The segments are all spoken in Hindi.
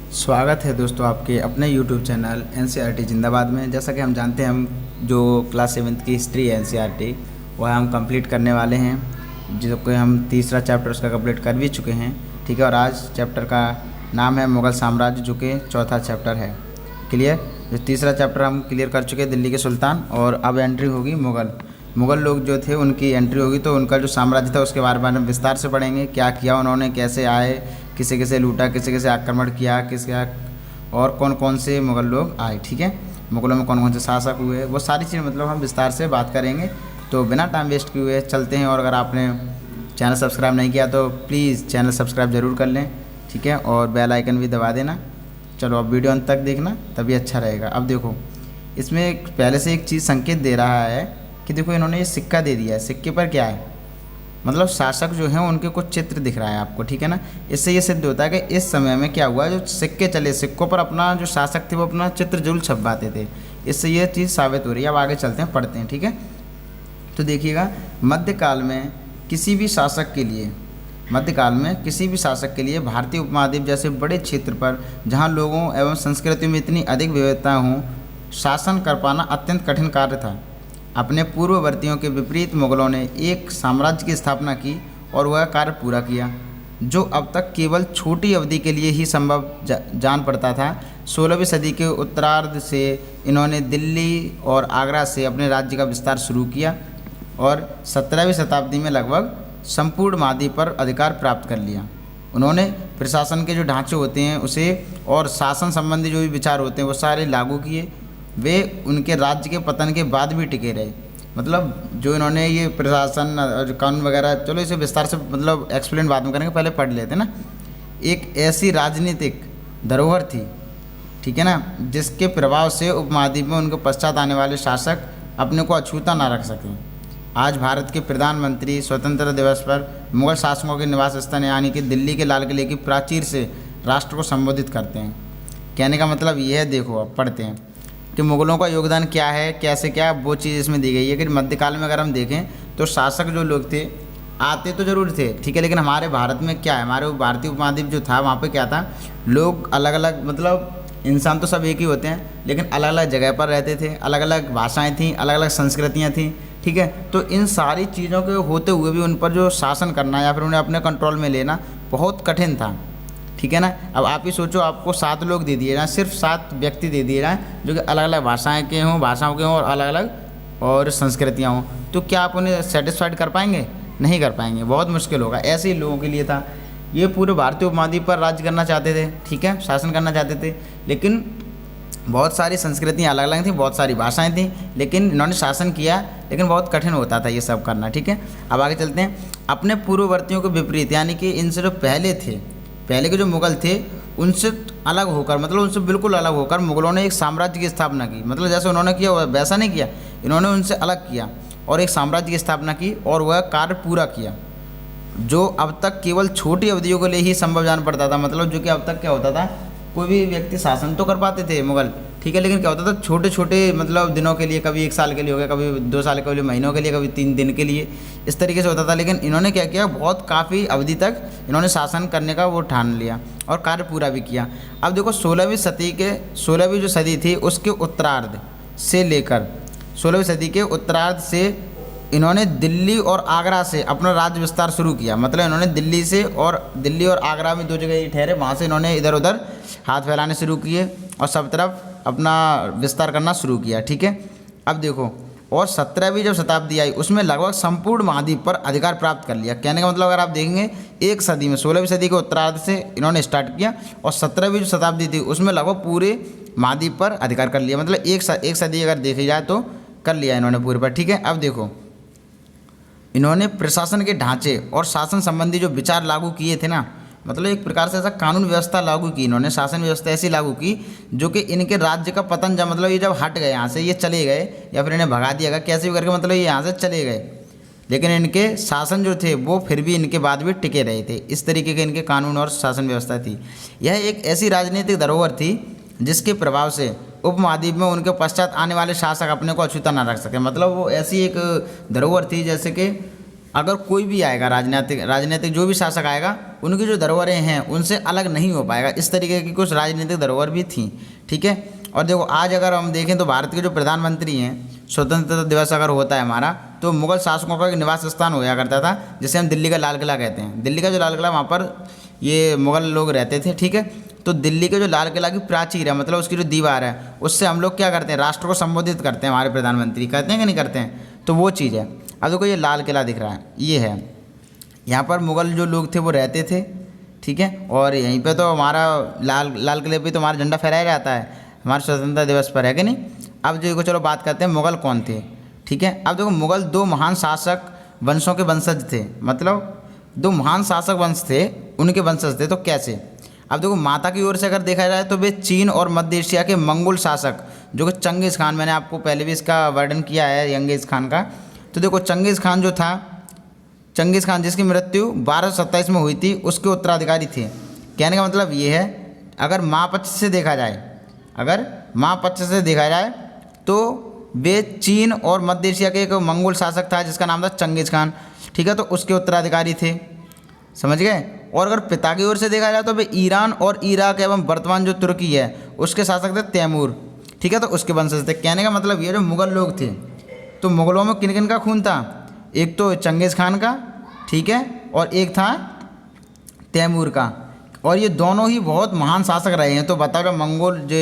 स्वागत है दोस्तों आपके अपने YouTube चैनल NCERT जिंदाबाद में। जैसा कि हम जानते हैं, हम जो क्लास 7th की हिस्ट्री है NCERT वह हम कंप्लीट करने वाले हैं, जो कि हम तीसरा चैप्टर उसका कंप्लीट कर भी चुके हैं। ठीक है, और आज चैप्टर का नाम है मुग़ल साम्राज्य, जो कि चौथा चैप्टर है। क्लियर, जो तीसरा चैप्टर हम क्लियर कर चुके हैं दिल्ली के सुल्तान, और अब एंट्री होगी मुग़ल लोग जो थे उनकी एंट्री होगी। तो उनका जो साम्राज्य था उसके बारे में हम विस्तार से पढ़ेंगे, क्या किया उन्होंने, कैसे आए, किसे किसे लूटा, किसे किसे आक्रमण किया, और कौन कौन से मुग़ल लोग आए। ठीक है, मुग़लों में कौन कौन से शासक हुए, वो सारी चीज़ मतलब हम विस्तार से बात करेंगे। तो बिना टाइम वेस्ट किए हुए चलते हैं। और अगर आपने चैनल सब्सक्राइब नहीं किया तो प्लीज़ चैनल सब्सक्राइब ज़रूर कर लें। ठीक है, और बेल आइकन भी दबा देना। चलो अब वीडियो अंत तक देखना, तभी अच्छा रहेगा। अब देखो, इसमें पहले से एक चीज़ संकेत दे रहा है कि देखो इन्होंने ये सिक्का दे दिया है। सिक्के पर क्या है, मतलब शासक जो हैं उनके कुछ चित्र दिख रहा है आपको। ठीक है ना, इससे ये सिद्ध होता है कि इस समय में क्या हुआ, जो सिक्के चले, सिक्कों पर अपना जो शासक थे वो अपना चित्र जरूर छपवाते थे। इससे ये चीज़ साबित हो रही है। अब आगे चलते हैं, पढ़ते हैं। ठीक है, तो देखिएगा, मध्यकाल में किसी भी शासक के लिए भारतीय उपमहाद्वीप जैसे बड़े क्षेत्र पर जहाँ लोगों एवं संस्कृति में इतनी अधिक विविधता हो, शासन कर पाना अत्यंत कठिन कार्य था। अपने पूर्ववर्तियों के विपरीत मुग़लों ने एक साम्राज्य की स्थापना की और वह कार्य पूरा किया, जो अब तक केवल छोटी अवधि के लिए ही संभव जान पड़ता था। 16वीं सदी के उत्तरार्ध से इन्होंने दिल्ली और आगरा से अपने राज्य का विस्तार शुरू किया और 17वीं शताब्दी में लगभग संपूर्ण महाद्वीप पर अधिकार प्राप्त कर लिया। उन्होंने प्रशासन के जो ढांचे होते हैं उसे और शासन संबंधी जो भी विचार होते हैं वो सारे लागू किए। वे उनके राज्य के पतन के बाद भी टिके रहे। मतलब जो इन्होंने ये प्रशासन और कानून वगैरह, चलो इसे विस्तार से मतलब एक्सप्लेन बाद में करेंगे, पहले पढ़ लेते ना। एक ऐसी राजनीतिक धरोहर थी, ठीक है ना, जिसके प्रभाव से उपमहाद्वीप में उनके पश्चात आने वाले शासक अपने को अछूता ना रख सकें। आज भारत के प्रधानमंत्री स्वतंत्रता दिवस पर मुग़ल शासकों के निवास स्थान यानी कि दिल्ली के लाल किले की प्राचीर से राष्ट्र को संबोधित करते हैं। कहने का मतलब ये है, देखो अब पढ़ते हैं कि मुग़लों का योगदान क्या है, कैसे क्या, वो चीज़ इसमें दी गई है। कि मध्यकाल में अगर हम देखें तो शासक जो लोग थे आते तो ज़रूर थे, ठीक है, लेकिन हमारे भारत में क्या है, हमारे भारतीय उपमहाद्वीप जो था वहाँ पे क्या था, लोग अलग अलग, मतलब इंसान तो सब एक ही होते हैं लेकिन अलग अलग जगह पर रहते थे, अलग अलग भाषाएँ थीं, अलग अलग संस्कृतियाँ थीं। ठीक है, तो इन सारी चीज़ों के होते हुए भी उन पर जो शासन करना या फिर उन्हें अपने कंट्रोल में लेना बहुत कठिन था। ठीक है ना, अब आप ही सोचो, आपको 7 लोग दे दिए जाएँ, सिर्फ 7 व्यक्ति दे दिए जाएँ जो कि अलग अलग भाषाओं के हों और अलग अलग और संस्कृतियाँ हों, तो क्या आप उन्हें सेटिस्फाइड कर पाएंगे? नहीं कर पाएंगे, बहुत मुश्किल होगा। ऐसे ही लोगों के लिए था। ये पूरे भारतीय उपमहाद्वीप पर राज्य करना चाहते थे, ठीक है, शासन करना चाहते थे, लेकिन बहुत सारी संस्कृतियाँ अलग अलग थीं, बहुत सारी भाषाएँ थीं, लेकिन इन्होंने शासन किया, लेकिन बहुत कठिन होता था ये सब करना। ठीक है, अब आगे चलते हैं। अपने पूर्ववर्तियों के विपरीत, यानी कि इनसे जो पहले के जो मुग़ल थे उनसे अलग होकर, मतलब उनसे बिल्कुल अलग होकर मुग़लों ने एक साम्राज्य की स्थापना की। मतलब जैसे उन्होंने किया वैसा नहीं किया, इन्होंने उनसे अलग किया और एक साम्राज्य की स्थापना की और वह कार्य पूरा किया, जो अब तक केवल छोटी अवधियों के लिए ही संभव जान पड़ता था। मतलब जो कि अब तक क्या होता था, कोई भी व्यक्ति शासन तो कर पाते थे मुग़ल, ठीक है, लेकिन क्या होता था, छोटे छोटे मतलब दिनों के लिए, कभी 1 साल के लिए हो गया, कभी 2 साल के लिए, महीनों के लिए, कभी 3 दिन के लिए, इस तरीके से होता था। लेकिन इन्होंने क्या किया, बहुत काफ़ी अवधि तक इन्होंने शासन करने का वो ठान लिया और कार्य पूरा भी किया। अब देखो 16वीं जो सदी थी उसके उत्तरार्ध से लेकर 16वीं सदी के उत्तरार्ध से इन्होंने दिल्ली और आगरा से अपना राज्य विस्तार शुरू किया। मतलब इन्होंने दिल्ली और आगरा में 2 जगह ही ठहरे, वहाँ से इन्होंने इधर उधर हाथ फैलाने शुरू किए और सब तरफ अपना विस्तार करना शुरू किया। ठीक है, अब देखो, और 17वीं जब शताब्दी आई उसमें लगभग संपूर्ण महाद्वीप पर अधिकार प्राप्त कर लिया। कहने का मतलब अगर आप देखेंगे, एक सदी में 16वीं सदी के उत्तरार्ध से इन्होंने स्टार्ट किया और 17वीं जो शताब्दी थी उसमें लगभग पूरे महाद्वीप पर अधिकार कर लिया। मतलब एक सदी अगर देखी जाए तो कर लिया इन्होंने पूरे पर। ठीक है, अब देखो, इन्होंने प्रशासन के ढांचे और शासन संबंधी जो विचार लागू किए थे ना, मतलब एक प्रकार से ऐसा कानून व्यवस्था लागू की इन्होंने, शासन व्यवस्था ऐसी लागू की जो कि इनके राज्य का पतन जब, मतलब ये जब हट गए यहाँ से, ये चले गए या फिर इन्हें भगा दिया गया कैसे भी करके, मतलब ये यहाँ से चले गए, लेकिन इनके शासन जो थे वो फिर भी इनके बाद भी टिके रहे थे। इस तरीके के इनके कानून और शासन व्यवस्था थी। यह एक ऐसी राजनीतिक धरोहर थी जिसके प्रभाव से उपमहाद्वीप में उनके पश्चात आने वाले शासक अपने को अछूता ना रख सके। मतलब वो ऐसी एक धरोहर थी जैसे कि अगर कोई भी आएगा, राजनीतिक जो भी शासक आएगा, उनकी जो धरोहरें हैं उनसे अलग नहीं हो पाएगा। इस तरीके की कुछ राजनीतिक धरोहर भी थी, ठीक है। और देखो आज अगर हम देखें तो भारत के जो प्रधानमंत्री हैं, स्वतंत्रता दिवस अगर होता है हमारा, तो मुगल शासकों का एक निवास स्थान होया करता था, जिसे हम दिल्ली का लाल किला कहते हैं। दिल्ली का जो लाल किला, वहाँ पर ये मुगल लोग रहते थे, ठीक है। तो दिल्ली के जो लाल किला की प्राचीर है, मतलब उसकी जो दीवार है, उससे हम लोग क्या करते हैं, राष्ट्र को संबोधित करते हैं, हमारे प्रधानमंत्री करते हैं कि नहीं करते हैं, तो वो चीज़ है। अब देखो ये लाल किला दिख रहा है, ये है, यहाँ पर मुगल जो लोग थे वो रहते थे, ठीक है। और यहीं पे तो हमारा लाल किले पे तो हमारा झंडा फहराया जाता है हमारे स्वतंत्रता दिवस पर, है कि नहीं। अब जो चलो बात करते हैं मुगल कौन थे, ठीक है। अब देखो मुगल दो महान शासक वंशों के वंशज थे, मतलब दो महान शासक वंश थे, उनके वंशज थे। तो कैसे, अब देखो माता की ओर से अगर देखा जाए तो वे चीन और मध्य एशिया के मंगोल शासक, जो कि चंगेज़ खान, मैंने आपको पहले भी इसका वर्णन किया है चंगेज़ खान का। तो देखो चंगेज़ खान जो था, चंगेज़ खान जिसकी मृत्यु 1227 में हुई थी, उसके उत्तराधिकारी थे। कहने का मतलब ये है, अगर माँ पक्ष से देखा जाए, अगर माँ पक्ष से देखा जाए तो वे चीन और मध्य एशिया के एक मंगोल शासक था जिसका नाम था चंगेज़ खान, ठीक है। तो उसके उत्तराधिकारी थे, समझ गए। और अगर पिता की ओर से देखा जाए तो वे ईरान और इराक एवं वर्तमान जो तुर्की है उसके शासक थे तैमूर, ठीक है। तो उसके वंशज थे। कहने का मतलब ये जो मुग़ल लोग थे, तो मुग़लों में किन किन का खून था, एक तो चंगेज़ खान का, ठीक है, और एक था तैमूर का। और ये दोनों ही बहुत महान शासक रहे हैं। तो बताओ जब मंगोल जो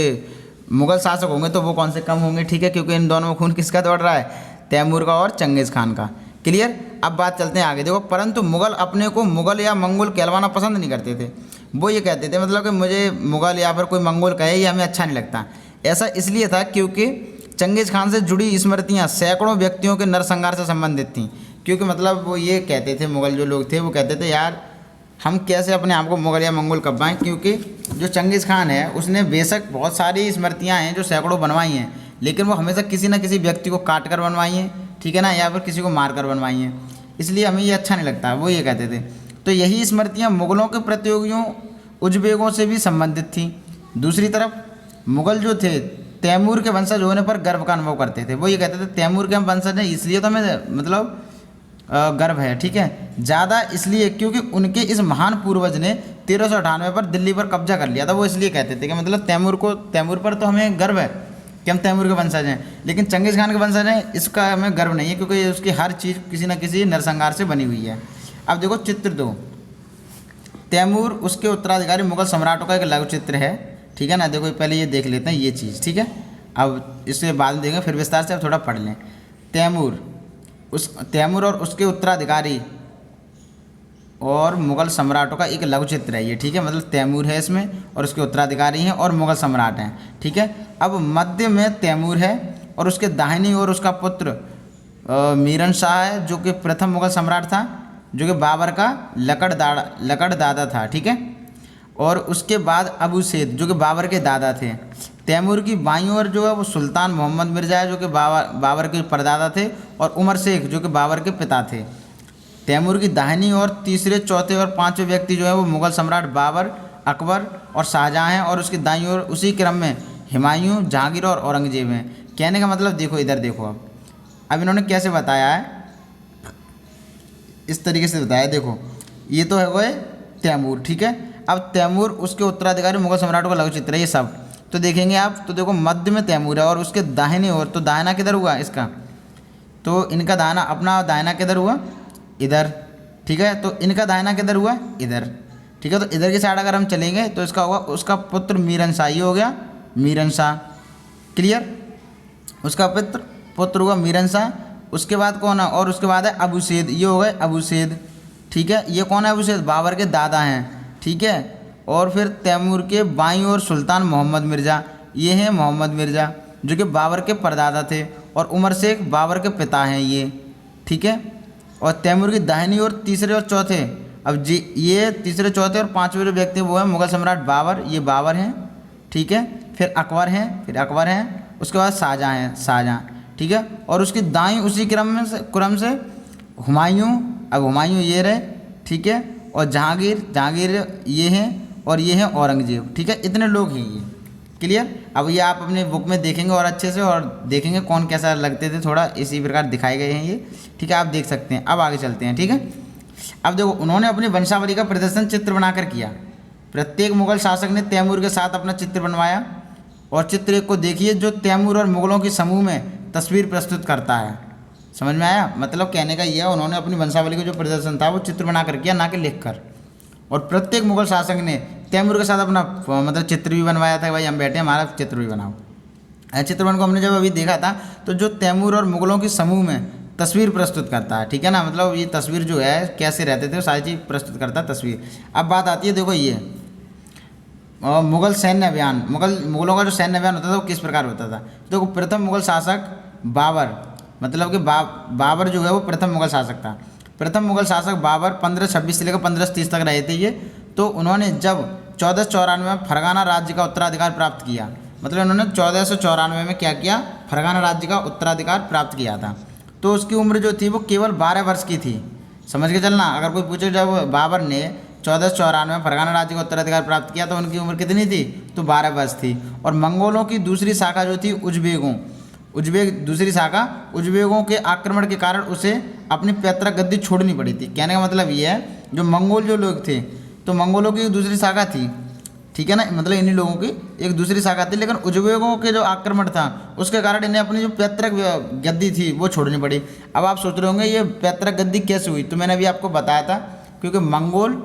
मुग़ल शासक होंगे तो वो कौन से कम होंगे, ठीक है, क्योंकि इन दोनों में खून किसका दौड़ रहा है, तैमूर का और चंगेज़ खान का। क्लियर। अब बात चलते हैं आगे। देखो परंतु मुग़ल अपने को मुग़ल या मंगोल कहलवाना पसंद नहीं करते थे। वो ये कहते थे मतलब कि मुझे मुग़ल या फिर कोई मंगोल कहे ये हमें अच्छा नहीं लगता। ऐसा इसलिए था क्योंकि चंगेज़ खान से जुड़ी स्मृतियाँ सैकड़ों व्यक्तियों के नरसंहार से संबंधित थीं। क्योंकि मतलब वो ये कहते थे, मुग़ल जो लोग थे वो कहते थे यार हम कैसे अपने आप को मुग़ल या मंगोल कब पाएँ, क्योंकि जो चंगेज़ खान है उसने बेशक बहुत सारी स्मृतियाँ हैं जो सैकड़ों बनवाई हैं, लेकिन वो हमेशा किसी न किसी व्यक्ति को काट कर बनवाई हैं, ठीक है ना, या फिर किसी को मार कर बनवाई हैं, इसलिए हमें ये अच्छा नहीं लगता, वो ये कहते थे। तो यही स्मृतियाँ मुग़लों के प्रतियोगियों उज़्बेकों से भी संबंधित थीं। दूसरी तरफ मुग़ल जो थे तैमूर के वंशज होने पर गर्व का अनुभव करते थे। वो ये कहते थे तैमूर के हम वंशज हैं इसलिए तो हमें मतलब गर्व है, ठीक है। ज़्यादा इसलिए क्योंकि उनके इस महान पूर्वज ने 1398 पर दिल्ली पर कब्जा कर लिया था। वो इसलिए कहते थे कि मतलब तैमूर पर तो हमें गर्व है कि हम तैमूर के वंशज हैं, लेकिन चंगेज़ खान के वंशज हैं इसका हमें गर्व नहीं है, क्योंकि उसकी हर चीज़ किसी न किसी नरसंहार से बनी हुई है। अब देखो चित्र 2, तैमूर उसके उत्तराधिकारी मुग़ल सम्राटों का एक लघु चित्र है, ठीक है ना। देखो पहले ये देख लेते हैं ये चीज़, ठीक है। अब इसके बाद में देखेंगे फिर विस्तार से, अब थोड़ा पढ़ लें। तैमूर और उसके उत्तराधिकारी और मुग़ल सम्राटों का एक लघु चित्र है ये, ठीक है। मतलब तैमूर है इसमें और उसके उत्तराधिकारी हैं और मुग़ल सम्राट हैं, ठीक है। अब मध्य में तैमूर है और उसके दाहिनी ओर उसका पुत्र मीरन शाह है, जो कि प्रथम मुग़ल सम्राट था, जो कि बाबर का लकड़ दादा था, ठीक है। और उसके बाद अबू सैद जो कि बाबर के दादा थे। तैमूर की बाईं ओर जो है वो सुल्तान मोहम्मद मिर्ज़ा है, जो कि बाबर के परदादा थे, और उमर शेख जो कि बाबर के पिता थे। तैमूर की दाहिनी ओर तीसरे, चौथे और पाँचवें व्यक्ति जो है वो मुग़ल सम्राट बाबर, अकबर और शाहजहाँ हैं, और उसकी दाईं ओर उसी क्रम में हुमायूं, जहांगीर और औरंगजेब हैं। कहने का मतलब देखो इधर देखो, अब इन्होंने कैसे बताया है, इस तरीके से बताया। देखो ये तो है वो तैमूर, ठीक है। अब तैमूर उसके उत्तराधिकारी मुग़ल सम्राटों का लघु चित्र है ये सब। तो देखेंगे आप, तो देखो मध्य में तैमूर है और उसके दाहिने ओर, तो दाहिना किधर हुआ इसका, तो इनका दाहिना, अपना दाहिना किधर हुआ, इधर, ठीक है। तो इनका दाहिना किधर हुआ, इधर, ठीक है। तो इधर की साइड अगर हम चलेंगे तो इसका होगा उसका पुत्र मीरन शाह, ये हो गया मीरन शाह, क्लियर। उसका पुत्र हुआ मीरन शाह। उसके बाद कौन है, और उसके बाद है अबू सैद, ये हो गए अबू सैद, ठीक है। ये कौन है, अबू सैद बाबर के दादा हैं, ठीक है। और फिर तैमूर के बाईं ओर सुल्तान मोहम्मद मिर्ज़ा, ये हैं मोहम्मद मिर्ज़ा जो कि बाबर के परदादा थे, और उमर शेख बाबर के पिता हैं ये, ठीक है। और तैमूर की दाहिनी ओर तीसरे और चौथे, अब जी ये तीसरे, चौथे और पाँचवें जो व्यक्ति वो हैं मुग़ल सम्राट बाबर, ये बाबर हैं, ठीक है। फिर अकबर हैं, उसके बाद शाहजहाँ हैं, ठीक है। और उसकी दाईं उसी क्रम से हुमायूं, अब हुमायूं ये रहे, ठीक है। और जहांगीर ये हैं, और ये हैं औरंगजेब, ठीक है। इतने लोग हैं ये, क्लियर। अब ये आप अपने बुक में देखेंगे और अच्छे से, और देखेंगे कौन कैसा लगते थे, थोड़ा इसी प्रकार दिखाए गए हैं ये, ठीक है। आप देख सकते हैं। अब आगे चलते हैं, ठीक है। अब देखो, उन्होंने अपनी वंशावली का प्रदर्शन चित्र बनाकर किया। प्रत्येक मुगल शासक ने तैमूर के साथ अपना चित्र बनवाया, और चित्र एक को देखिए जो तैमूर और मुगलों के समूह में तस्वीर प्रस्तुत करता है। समझ में आया? मतलब कहने का ये है, उन्होंने अपनी वंशावली का जो प्रदर्शन था वो चित्र बनाकर किया, ना कि लिख कर। और प्रत्येक मुगल शासक ने तैमूर के साथ अपना मतलब चित्र भी बनवाया था, भाई हम बैठे हमारा चित्र भी बनाओ। चित्रबन को हमने जब अभी देखा था, तो जो तैमूर और मुगलों के समूह में तस्वीर प्रस्तुत करता है, ठीक है ना। मतलब ये तस्वीर जो है कैसे रहते थे वो सारी चीज़ प्रस्तुत करता है तस्वीर। अब बात आती है, देखो ये मुगल सैन्य अभियान, मुगलों का जो सैन्य अभियान होता था वो किस प्रकार होता था। देखो, प्रथम मुगल शासक बाबर, मतलब कि बाबर जो है वो प्रथम मुगल शासक था। प्रथम मुगल शासक बाबर 1526 से लेकर 1530 तक रहे थे ये। तो उन्होंने जब 1494 में फरगाना राज्य का उत्तराधिकार प्राप्त किया, मतलब उन्होंने 1494 में क्या किया, फरगाना राज्य का उत्तराधिकार प्राप्त किया था। तो उसकी उम्र जो थी वो केवल 12 वर्ष की थी। समझ के चलना, अगर कोई पूछे जब बाबर ने 1494 में फरगाना राज्य का उत्तराधिकार प्राप्त किया तो उनकी उम्र कितनी थी, तो 12 वर्ष थी। और मंगोलों की दूसरी शाखा जो थी दूसरी शाखा उज्बेगों के आक्रमण के कारण उसे अपनी पैतृक गद्दी छोड़नी पड़ी थी। कहने का मतलब ये है, जो मंगोल जो लोग थे, तो मंगोलों की दूसरी शाखा थी, ठीक है ना, मतलब इन्हीं लोगों की एक दूसरी शाखा थी, लेकिन उज्बेगों के जो आक्रमण था उसके कारण इन्हें अपनी जो पैतृक गद्दी थी वो छोड़नी पड़ी। अब आप सोच रहे होंगे ये पैतृक गद्दी कैसे हुई, तो मैंने अभी आपको बताया था, क्योंकि मंगोल,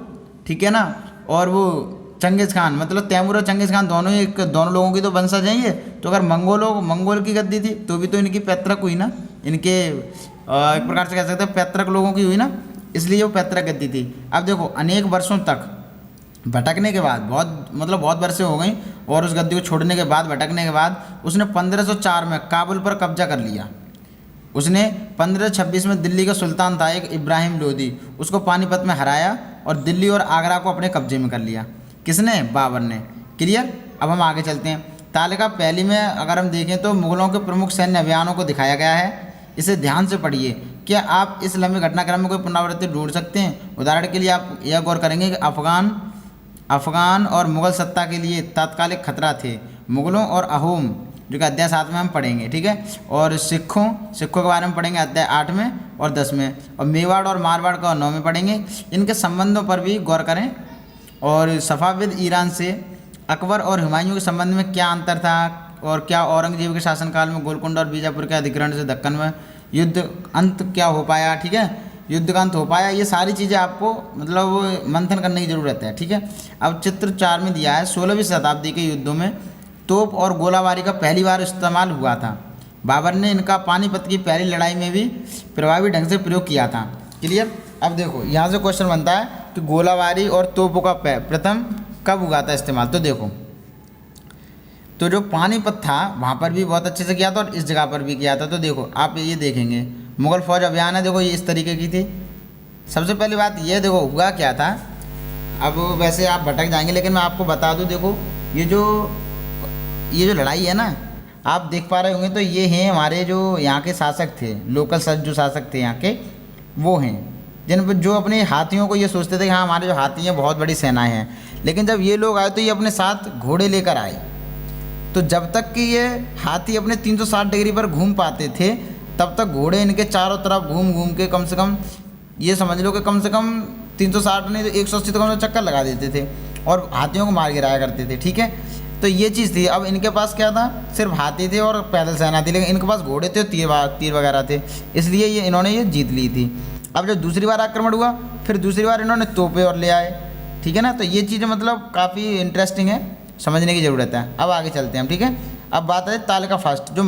ठीक है ना, और वो चंगेज़ खान, मतलब तैमूर और चंगेज़ खान दोनों लोगों की तो वंशज हैं ये। तो अगर मंगोल की गद्दी थी तो भी तो इनकी पैतृक हुई ना, इनके एक प्रकार से कह सकते हैं पैतृक लोगों की हुई ना, इसलिए वो पैतृक गद्दी थी। अब देखो, अनेक वर्षों तक भटकने के बाद, बहुत वर्षें हो गई, और उस गद्दी को छोड़ने के बाद, भटकने के बाद उसने 1504 में काबुल पर कब्जा कर लिया। उसने 1526 में दिल्ली का सुल्तान था एक इब्राहिम लोदी, उसको पानीपत में हराया और दिल्ली और आगरा को अपने कब्जे में कर लिया। किसने? बाबर ने। क्लियर। अब हम आगे चलते हैं। तालिका पहली में अगर हम देखें तो मुगलों के प्रमुख सैन्य अभियानों को दिखाया गया है, इसे ध्यान से पढ़िए। क्या आप इस लंबे घटनाक्रम में कोई पुनरावृत्ति ढूंढ सकते हैं? उदाहरण के लिए आप यह गौर करेंगे कि अफगान और मुगल सत्ता के लिए तात्कालिक खतरा थे। मुगलों और अहोम, जो कि अध्याय 7 में हम पढ़ेंगे, ठीक है। और सिखों के बारे में पढ़ेंगे अध्याय 8 में और 10 में। और मेवाड़ और मारवाड़ का 9 में पढ़ेंगे। इनके संबंधों पर भी गौर करें। और सफ़ाविद ईरान से अकबर और हुमायूं के संबंध में क्या अंतर था, और क्या औरंगजेब के शासनकाल में गोलकुंडा और बीजापुर के अधिग्रहण से दक्कन में युद्ध अंत क्या हो पाया, ठीक है, युद्ध का अंत हो पाया। ये सारी चीज़ें आपको मतलब मंथन करने की ज़रूरत है, ठीक है। अब चित्र 4 में दिया है, 16वीं शताब्दी के युद्धों में तोप और गोलाबारी का पहली बार इस्तेमाल हुआ था। बाबर ने इनका पानीपत की पहली लड़ाई में भी प्रभावी ढंग से प्रयोग किया था। क्लियर। अब देखो, यहाँ से क्वेश्चन बनता है कि गोलाबारी और तोपों का प्रथम कब हुआ था इस्तेमाल। तो देखो, तो जो पानीपत था वहाँ पर भी बहुत अच्छे से किया था और इस जगह पर भी किया था। तो देखो, आप ये देखेंगे मुगल फौज अभियान है, देखो ये इस तरीके की थी। सबसे पहली बात ये देखो हुआ क्या था। अब वैसे आप भटक जाएंगे, लेकिन मैं आपको बता दूं, देखो ये जो लड़ाई है ना, आप देख पा रहे होंगे, तो ये हैं हमारे जो यहाँ के शासक थे, लोकल जो शासक थे यहाँ के, वो हैं जो अपने हाथियों को ये सोचते थे कि हाँ हमारे जो हाथी हैं बहुत बड़ी सेनाएं हैं। लेकिन जब ये लोग आए तो ये अपने साथ घोड़े लेकर आए। तो जब तक कि ये हाथी अपने 360 डिग्री पर घूम पाते थे, तब तक घोड़े इनके चारों तरफ घूम घूम के कम से कम ये समझ लो कि कम से कम 360 नहीं तो 180 तक चक्कर लगा देते थे और हाथियों को मार गिराया करते थे, ठीक है। तो ये चीज़ थी। अब इनके पास क्या था, सिर्फ हाथी थे और पैदल सेना थी, लेकिन इनके पास घोड़े थे, तीर वगैरह थे, इसलिए इन्होंने ये जीत ली थी। अब जब दूसरी बार आक्रमण हुआ, फिर दूसरी बार इन्होंने तोपे और ले आए, ठीक है ना। तो ये चीज़ें मतलब काफ़ी इंटरेस्टिंग है, समझने की ज़रूरत है। अब आगे चलते हैं हम, ठीक है। अब बात है तालिका फर्स्ट, जो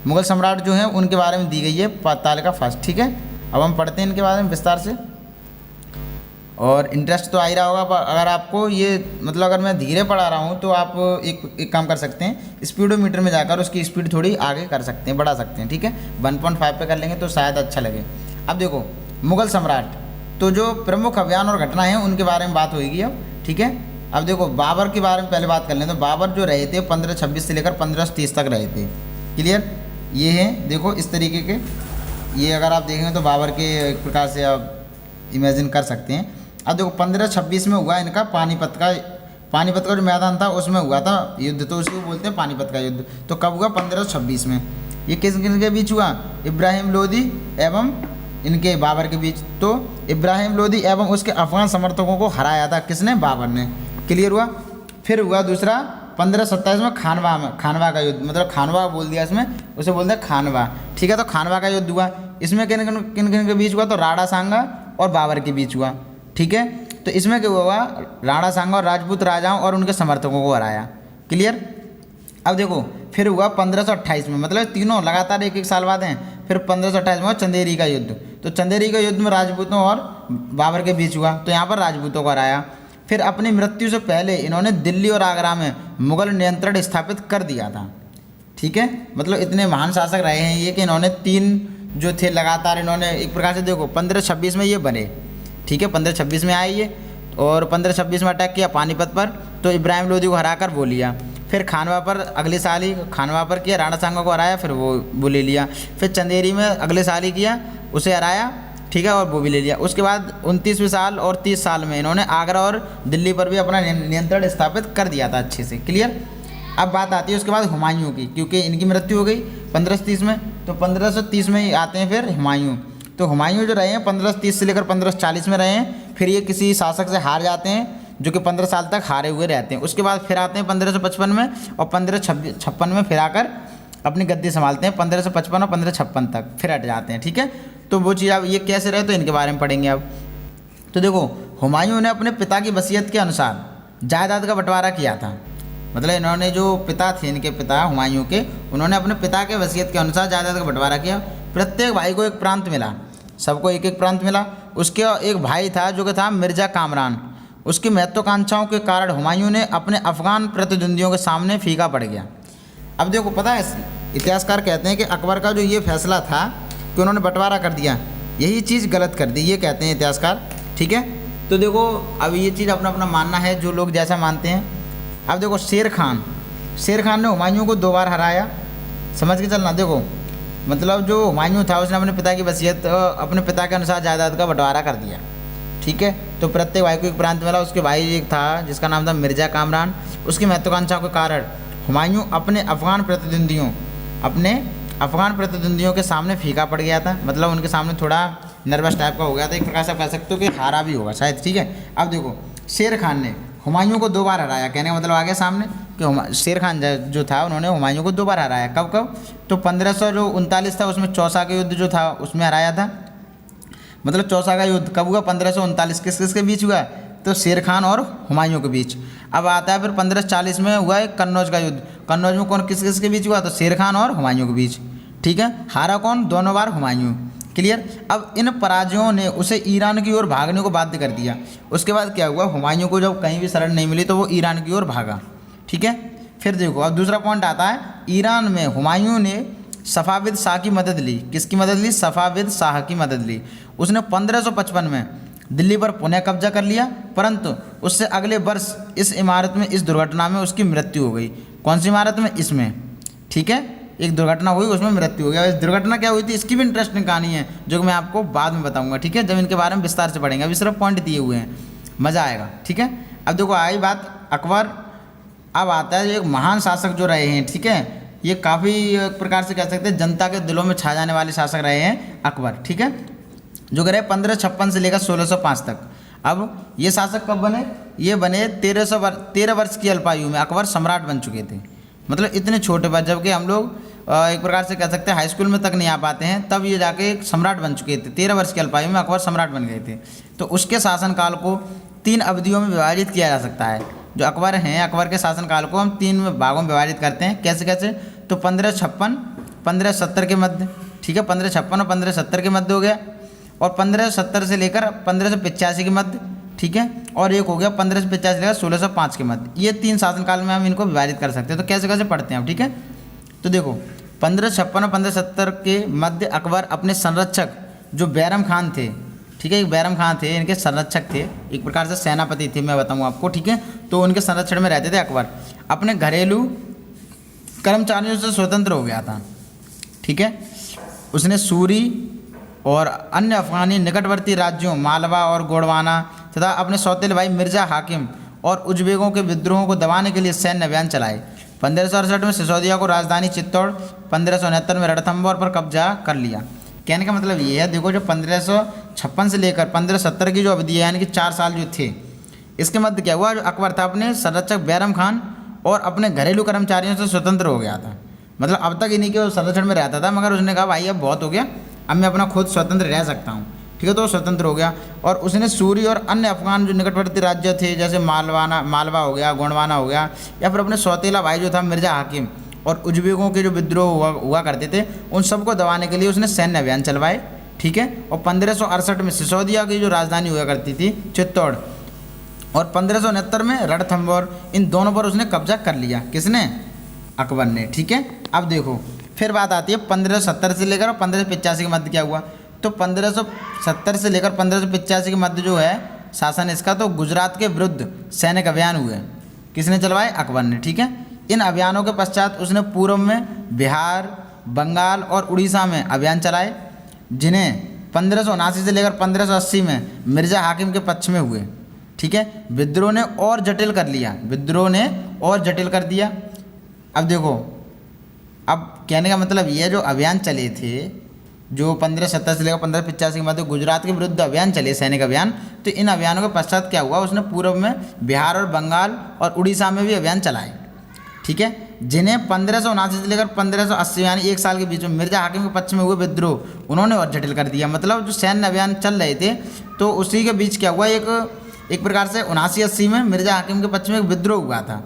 मुगल सम्राट जो हैं उनके बारे में दी गई है तालिका फर्स्ट, ठीक है। अब हम पढ़ते हैं इनके बारे में विस्तार से, और इंटरेस्ट तो आ ही रहा होगा। पर अगर आपको ये मतलब अगर मैं धीरे पढ़ा रहा हूँ तो आप एक काम कर सकते हैं, स्पीडोमीटर में जाकर उसकी स्पीड थोड़ी आगे कर सकते हैं, बढ़ा सकते हैं, ठीक है। 1.5 पे कर लेंगे तो शायद अच्छा लगे। अब देखो, मुगल सम्राट, तो जो प्रमुख अभियान और घटना है उनके बारे में बात होगी अब, ठीक है। अब देखो, बाबर के बारे में पहले बात कर लें। तो बाबर जो रहे थे 1526 से लेकर 1530 तक रहे थे। क्लियर। ये हैं देखो इस तरीके के, ये अगर आप देखेंगे तो बाबर के एक प्रकार से आप इमेजिन कर सकते हैं। अब देखो 1526 में हुआ इनका पानीपत का जो मैदान था उसमें हुआ था युद्ध, तो उसको बोलते हैं पानीपत का युद्ध। तो कब हुआ? 1526 में। ये किस किन के बीच हुआ? इब्राहिम लोदी एवं इनके बाबर के बीच। तो इब्राहिम लोदी एवं उसके अफगान समर्थकों को हराया था किसने? बाबर ने। क्लियर हुआ। फिर हुआ दूसरा 1527 में खानवा का युद्ध, मतलब खानवा बोल दिया इसमें, उसे बोलते हैं खानवा। ठीक है, तो खानवा का युद्ध हुआ। इसमें किन किन किन के बीच हुआ? तो राणा सांगा और बाबर के बीच हुआ। ठीक है, तो इसमें क्या हुआ? राणा सांगा और राजपूत राजाओं और उनके समर्थकों को हराया। क्लियर। अब देखो फिर हुआ 1528 में, मतलब तीनों लगातार एक एक साल बाद हैं। फिर 1528 में हुआ चंदेरी का युद्ध। तो चंदेरी का युद्ध में राजपूतों और बाबर के बीच हुआ, तो यहाँ पर राजपूतों को हराया। फिर अपनी मृत्यु से पहले इन्होंने दिल्ली और आगरा में मुगल नियंत्रण स्थापित कर दिया था। ठीक है, मतलब इतने महान शासक रहे हैं ये कि इन्होंने 3 जो थे लगातार इन्होंने एक प्रकार से देखो 1526 में ये बने। ठीक है, 1526 में आए ये, और 1526 में अटैक किया पानीपत पर, तो इब्राहिम लोदी को हराकर वो लिया। फिर खानवा पर अगले साल ही खानवा पर किया, राणा सांगा को हराया, फिर वो ले लिया। फिर चंदेरी में अगले साल ही किया, उसे हराया। ठीक है, और वो भी ले लिया। उसके बाद 29वें साल और 30 साल में इन्होंने आगरा और दिल्ली पर भी अपना नियंत्रण स्थापित कर दिया था अच्छे से। क्लियर। अब बात आती है उसके बाद हुमायूं की, क्योंकि इनकी मृत्यु हो गई 1530 में, तो 1530 में ही आते हैं फिर हुमायूं। तो हुमायूं जो रहे हैं 1530 से लेकर 1540 में रहे हैं। फिर ये किसी शासक से हार जाते हैं, जो कि 15 साल तक हारे हुए रहते हैं। उसके बाद फिर आते हैं 1555 में, और 1556 में फिर आकर अपनी गद्दी संभालते हैं। 1555 और 1556 तक फिर हट जाते हैं। ठीक है, तो वो चीज़ अब ये कैसे रहे तो इनके बारे में पढ़ेंगे अब। तो देखो हुमायूं ने अपने पिता की वसीयत के अनुसार जायदाद का बंटवारा किया था। मतलब इन्होंने जो पिता थे, इनके पिता हुमायूं के, उन्होंने अपने पिता के वसीयत के अनुसार जायदाद का बंटवारा किया। प्रत्येक भाई को एक प्रांत मिला, सबको एक एक प्रांत मिला। उसके एक भाई था जो कि था मिर्जा कामरान। उसकी महत्वाकांक्षाओं के कारण हुमायूं ने अपने अफगान प्रतिद्वंदियों के सामने फीका पड़ गया। अब देखो पता है, इतिहासकार कहते हैं कि अकबर का जो ये फैसला था कि उन्होंने बंटवारा कर दिया, यही चीज़ गलत कर दी, ये कहते हैं इतिहासकार। ठीक है, तो देखो अब ये चीज़ अपना अपना मानना है, जो लोग जैसा मानते हैं। अब देखो शेर खान ने हुमायूं को 2 बार हराया, समझ के चलना। देखो मतलब जो हुमायूं था उसने अपने पिता की वसीयत अपने पिता के अनुसार जायदाद का बंटवारा कर दिया। ठीक है, तो प्रत्येक भाई को एक प्रांत मिला। उसके भाई एक था जिसका नाम था मिर्जा कामरान। उसकी महत्वाकांक्षाओं के कारण हुमायूं अपने अफगान प्रतिद्वंदियों के सामने फीका पड़ गया था। मतलब उनके सामने थोड़ा नर्वस टाइप का हो गया था, एक प्रकार से कह सकते हो कि हारा भी होगा शायद। ठीक है, अब देखो शेर खान ने हुमायूं को 2 बार हराया, कहने का मतलब आ गया सामने कि शेर खान जो था उन्होंने हुमायूं को 2 बार हराया। कब कब? तो 1539 था, उसमें चौसा का युद्ध जो था उसमें हराया था। मतलब चौसा का युद्ध कब हुआ? 1539। किस किस के बीच हुआ? तो शेर खान और हुमायूं के बीच। अब आता है फिर 1540 में हुआ है कन्नौज का युद्ध। कन्नौज में कौन किस किस के बीच हुआ? तो शेर खान और हुमायूं के बीच। ठीक है, हारा कौन? दोनों बार हुमायूं। क्लियर। अब इन पराजयों ने उसे ईरान की ओर भागने को बाध्य कर दिया। उसके बाद क्या हुआ? हुमायूं को जब कहीं भी शरण नहीं मिली तो वो ईरान की ओर भागा। ठीक है, फिर देखो अब दूसरा पॉइंट आता है, ईरान में हुमायूं ने सफ़ाविद शाह की मदद ली। किसकी मदद ली? सफ़ाविद शाह की मदद ली। उसने 1555 में दिल्ली पर पुनः कब्जा कर लिया, परंतु उससे अगले वर्ष इस इमारत में, इस दुर्घटना में उसकी मृत्यु हो गई। कौन सी इमारत में? इसमें। ठीक है, एक दुर्घटना हुई, उसमें मृत्यु हो गया। इस दुर्घटना क्या हुई थी इसकी भी इंटरेस्टिंग कहानी है, जो कि मैं आपको बाद में बताऊंगा। ठीक है, जब इनके बारे में विस्तार से पढ़ेंगे, अभी सिर्फ पॉइंट दिए हुए हैं, मज़ा आएगा। ठीक है, अब देखो आई बात अकबर। अब आता है एक महान शासक जो रहे हैं। ठीक है, ये काफ़ी एक प्रकार से कह सकते हैं जनता के दिलों में छा जाने वाले शासक रहे हैं अकबर। ठीक है, जो रहे 1556 से लेकर 1605 तक। अब ये शासक कब बने? ये बने 13 वर्ष की अल्पायु में अकबर सम्राट बन चुके थे। मतलब इतने छोटे पर, जबकि हम लोग एक प्रकार से कह सकते हैं हाई स्कूल में तक नहीं आ पाते हैं, तब ये जाके एक सम्राट बन चुके थे। 13 वर्ष की अल्पायु में अकबर सम्राट बन गए थे। तो उसके शासनकाल को 3 अवधियों में विभाजित किया जा सकता है। जो अकबर हैं, अकबर के शासनकाल को हम 3 भागों में विभाजित करते हैं। कैसे कैसे? तो 1556 1570 के मध्य। ठीक है, 1556 और 1570 के मध्य हो गया, और 1570 से लेकर 1585 के मध्य। ठीक है, और एक हो गया 1585 से लेकर 1605 के मध्य। ये 3 शासनकाल में हम इनको विभाजित कर सकते हैं। तो कैसे कैसे पढ़ते हैं हम? ठीक है, तो देखो 1556 और 1570 के मध्य अकबर अपने संरक्षक जो बैरम खान थे, ठीक है, एक बैरम खान थे, इनके संरक्षक थे, एक प्रकार से सेनापति थे, मैं बताऊँ आपको। ठीक है, तो उनके संरक्षण में रहते थे अकबर। अपने घरेलू कर्मचारियों से स्वतंत्र हो गया था। ठीक है, उसने सूरी और अन्य अफगानी निकटवर्ती राज्यों मालवा और गोंडवाना तथा अपने सौतेले भाई मिर्ज़ा हाकिम और उज्बेकों के विद्रोहों को दबाने के लिए सैन्य अभियान चलाए। 1568 में सिसोदिया को राजधानी चित्तौड़, 1569 में रणथंभौर पर कब्जा कर लिया। कहने का मतलब ये है, देखो जो 1556 से लेकर 1570 की जो अवधि है, यानी कि 4 साल जो थे, इसके मध्य क्या हुआ, जो अकबर था अपने संरक्षक बैरम खान और अपने घरेलू कर्मचारियों से स्वतंत्र हो गया था। मतलब अब तक इन्हीं के संरक्षण में रहता था, मगर उसने कहा भाई अब बहुत हो गया, अब मैं अपना खुद स्वतंत्र रह सकता हूँ, ठीक है। तो स्वतंत्र हो गया और उसने सूरी और अन्य अफगान जो निकटवर्ती राज्य थे, जैसे मालवा हो गया, गोंडवाना हो गया, या फिर अपने सौतेला भाई जो था मिर्ज़ा हाकिम और उज्बेकों के जो विद्रोह हुआ करते थे, उन सबको दबाने के लिए उसने सैन्य अभियान चलवाए, ठीक है। और 1568 में सिसोदिया की जो राजधानी हुआ करती थी चित्तौड़, और 1569 में रणथंभौर, इन दोनों पर उसने कब्जा कर लिया। किसने? अकबर ने, ठीक है। अब देखो फिर बात आती है 1570 से लेकर 1585 के मध्य क्या हुआ। तो 1570 से लेकर 1585 के मध्य जो है शासन इसका, तो गुजरात के विरुद्ध सैनिक अभियान हुए। किसने चलवाए? अकबर ने, ठीक है। इन अभियानों के पश्चात उसने पूर्व में बिहार, बंगाल और उड़ीसा में अभियान चलाए, जिन्हें 1579 से लेकर 1580 में मिर्ज़ा हाकिम के पक्ष में हुए, ठीक है। विद्रोह ने और जटिल कर लिया, विद्रोह ने और जटिल कर दिया। अब देखो, अब कहने का मतलब ये है, जो अभियान चले थे, जो 1570 से लेकर 1585 के मध्य गुजरात के विरुद्ध अभियान चले, सैनिक अभियान, तो इन अभियानों के पश्चात क्या हुआ, उसने पूर्व में बिहार और बंगाल और उड़ीसा में भी अभियान चलाए, ठीक है। जिन्हें 1579 से लेकर 1580 यानी 1 साल के बीच में मिर्ज़ा हाकिम के पक्ष में हुए विद्रोह उन्होंने और जटिल कर दिया। मतलब जो सैन्य अभियान चल रहे थे, तो उसी के बीच क्या हुआ, एक प्रकार से 79-80 में मिर्ज़ा हाकिम के पक्ष में एक विद्रोह हुआ था,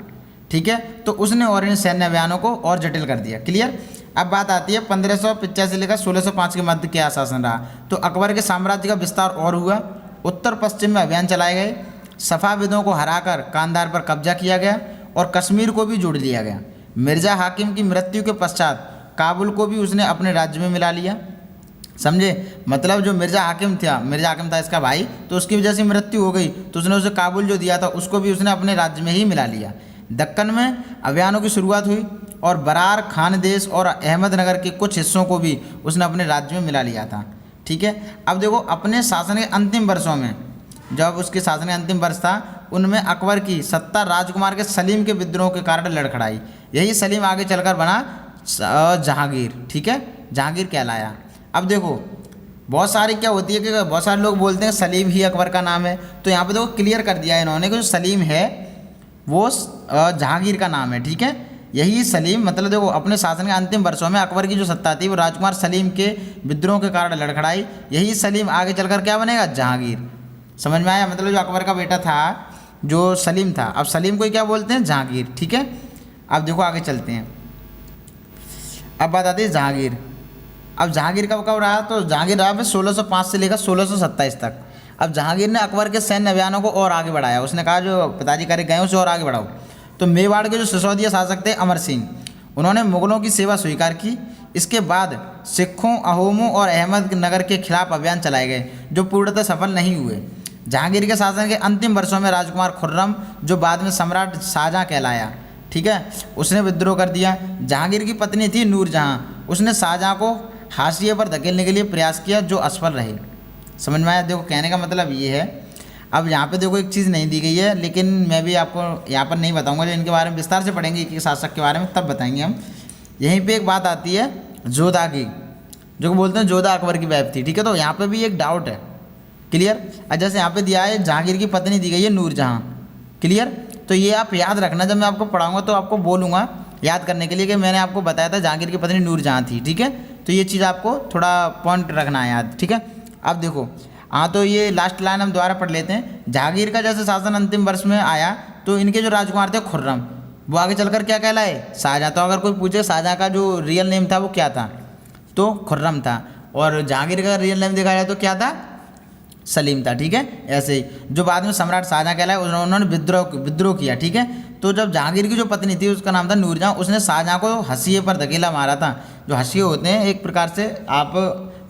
ठीक है। तो उसने और इन सैन्य अभियानों को और जटिल कर दिया। क्लियर। अब बात आती है 1585 से लेकर 1605 के मध्य क्या शासन रहा। तो अकबर के साम्राज्य का विस्तार और हुआ, उत्तर पश्चिम में अभियान चलाए गए, सफ़ाविदों को हराकर कांधार पर कब्जा किया गया और कश्मीर को भी जोड़ लिया गया। मिर्ज़ा हाकिम की मृत्यु के पश्चात काबुल को भी उसने अपने राज्य में मिला लिया। समझे? मतलब जो मिर्ज़ा हाकिम था इसका भाई, तो उसकी वजह से मृत्यु हो गई, तो उसने उसे काबुल जो दिया था उसको भी उसने अपने राज्य में ही मिला लिया। दक्कन में अभियानों की शुरुआत हुई और बरार खानदेश और अहमदनगर के कुछ हिस्सों को भी उसने अपने राज्य में मिला लिया था, ठीक है। अब देखो, अपने शासन के अंतिम वर्षों में, जब उसके शासन का अंतिम वर्ष था, उनमें अकबर की सत्ता राजकुमार के सलीम के विद्रोह के कारण लड़खड़ाई। यही सलीम आगे चलकर बना जहांगीर, ठीक है, जहांगीर कहलाया। अब देखो, बहुत सारी क्या होती है कि बहुत सारे लोग बोलते हैं सलीम ही अकबर का नाम है, तो यहाँ पे देखो क्लियर कर दिया इन्होंने कि जो सलीम है वो जहांगीर का नाम है, ठीक है। यही सलीम, मतलब देखो, अपने शासन के अंतिम वर्षों में अकबर की जो सत्ता थी वो राजकुमार सलीम के विद्रोह के कारण लड़खड़ाई। यही सलीम आगे चलकर क्या बनेगा? जहांगीर। समझ में आया? मतलब जो अकबर का बेटा था, जो सलीम था, अब सलीम को क्या बोलते हैं? जहांगीर, ठीक है। अब देखो आगे चलते हैं। अब बात आती है जहांगीर। अब जहांगीर कब कब रहा? तो जहांगीर रहा फिर 1605 से लेकर 1627 तक। अब जहांगीर ने अकबर के सैन्य अभियानों को और आगे बढ़ाया। उसने कहा जो पिताजी करे गए उसे और आगे बढ़ाओ। तो मेवाड़ के जो सिसोदिया शासक थे अमर सिंह, उन्होंने मुगलों की सेवा स्वीकार की। इसके बाद सिखों, अहोमों और अहमदनगर के खिलाफ अभियान चलाए गए, जो पूर्णतः सफल नहीं हुए। जहांगीर के शासन के अंतिम वर्षों में राजकुमार खुर्रम, जो बाद में सम्राट शाहजहाँ कहलाया, ठीक है, उसने विद्रोह कर दिया। जहांगीर की पत्नी थी नूरजहाँ, उसने शाहजहाँ को हाशिए पर धकेलने के लिए प्रयास किया, जो असफल रहे। समझ में आया? देखो, कहने का मतलब ये है। अब यहाँ पे देखो एक चीज़ नहीं दी गई है, लेकिन मैं भी आपको यहाँ पर नहीं बताऊँगा, जो इनके बारे में विस्तार से पढ़ेंगे कि शासक के बारे में, तब बताएंगे हम। यहीं पे एक बात आती है जोधा की, जो बोलते हैं जोधा अकबर की वाइफ थी, ठीक है। तो यहाँ पे भी एक डाउट है। क्लियर? जैसे यहाँ पे दिया है जहांगीर की पत्नी दी गई है नूरजहाँ। क्लियर? तो ये आप याद रखना, जब मैं आपको पढ़ाऊँगा तो आपको बोलूँगा याद करने के लिए कि मैंने आपको बताया था जहांगीर की पत्नी नूरजहाँ थी, ठीक है। तो ये चीज़ आपको थोड़ा पॉइंट रखना है याद, ठीक है। अब देखो, हाँ, तो ये लास्ट लाइन हम दोबारा पढ़ लेते हैं। जहांगीर का जैसे शासन अंतिम वर्ष में आया, तो इनके जो राजकुमार थे खुर्रम, वो आगे चलकर क्या कहलाए? शाहजहाँ। तो अगर कोई पूछे शाहजहाँ का जो रियल नेम था वो क्या था, तो खुर्रम था। और जहांगीर का रियल नेम देखा जाए तो क्या था? सलीम था, ठीक है। ऐसे ही जो बाद में सम्राट शाहजहाँ कहलाए, उन्होंने विद्रोह किया, ठीक है। तो जब जहांगीर की जो पत्नी थी उसका नाम था नूरजहाँ, उसने शाहजहाँ को हंसिए पर धकेला मारा था। जो हंसिए होते हैं, एक प्रकार से आप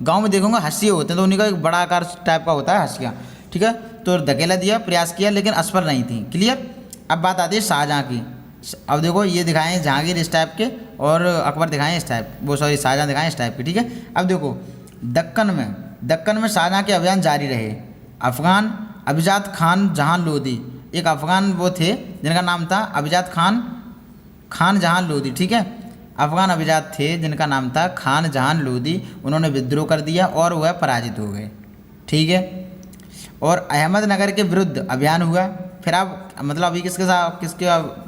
गांव में देखोगे हंसिए होते हैं, तो उन्हीं का एक बड़ा आकार टाइप का होता है हंसिया, ठीक है। तो धकेला दिया, प्रयास किया, लेकिन असफल नहीं थी। क्लियर? अब बात आती है शाहजहाँ की। अब देखो, ये दिखाए हैं जहांगीर इस टाइप के और अकबर दिखाएं इस टाइप, शाहजहाँ दिखाएं इस टाइप के, ठीक है। अब देखो, दक्कन में शाहजहाँ के अभियान जारी रहे। अफगान अभिजात खान जहां लोदी एक अफ़गान वो थे जिनका नाम था अभिजात खान जहान लोदी, ठीक है। अफ़गान अभिजात थे जिनका नाम था खान जहान लोदी, उन्होंने विद्रोह कर दिया और वह पराजित हो गए, ठीक है। और अहमदनगर के विरुद्ध अभियान हुआ। फिर अब मतलब अभी किसके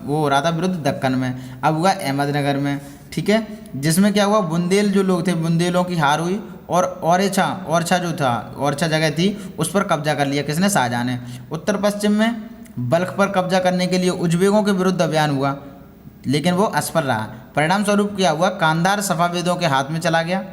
वो हो रहा था विरुद्ध, दक्कन में, अब हुआ अहमदनगर में, ठीक है। जिसमें क्या हुआ, बुंदेल जो लोग थे, बुंदेलों की हार हुई और ओरछा जो था, ओरछा जगह थी, उस पर कब्जा कर लिया किसने, शाहजहाँ ने। उत्तर पश्चिम में बल्ख पर कब्जा करने के लिए उज्बेकों के विरुद्ध अभियान हुआ, लेकिन वो असफल रहा। परिणाम स्वरूप क्या हुआ, कांधार सफाविदों के हाथ में चला गया।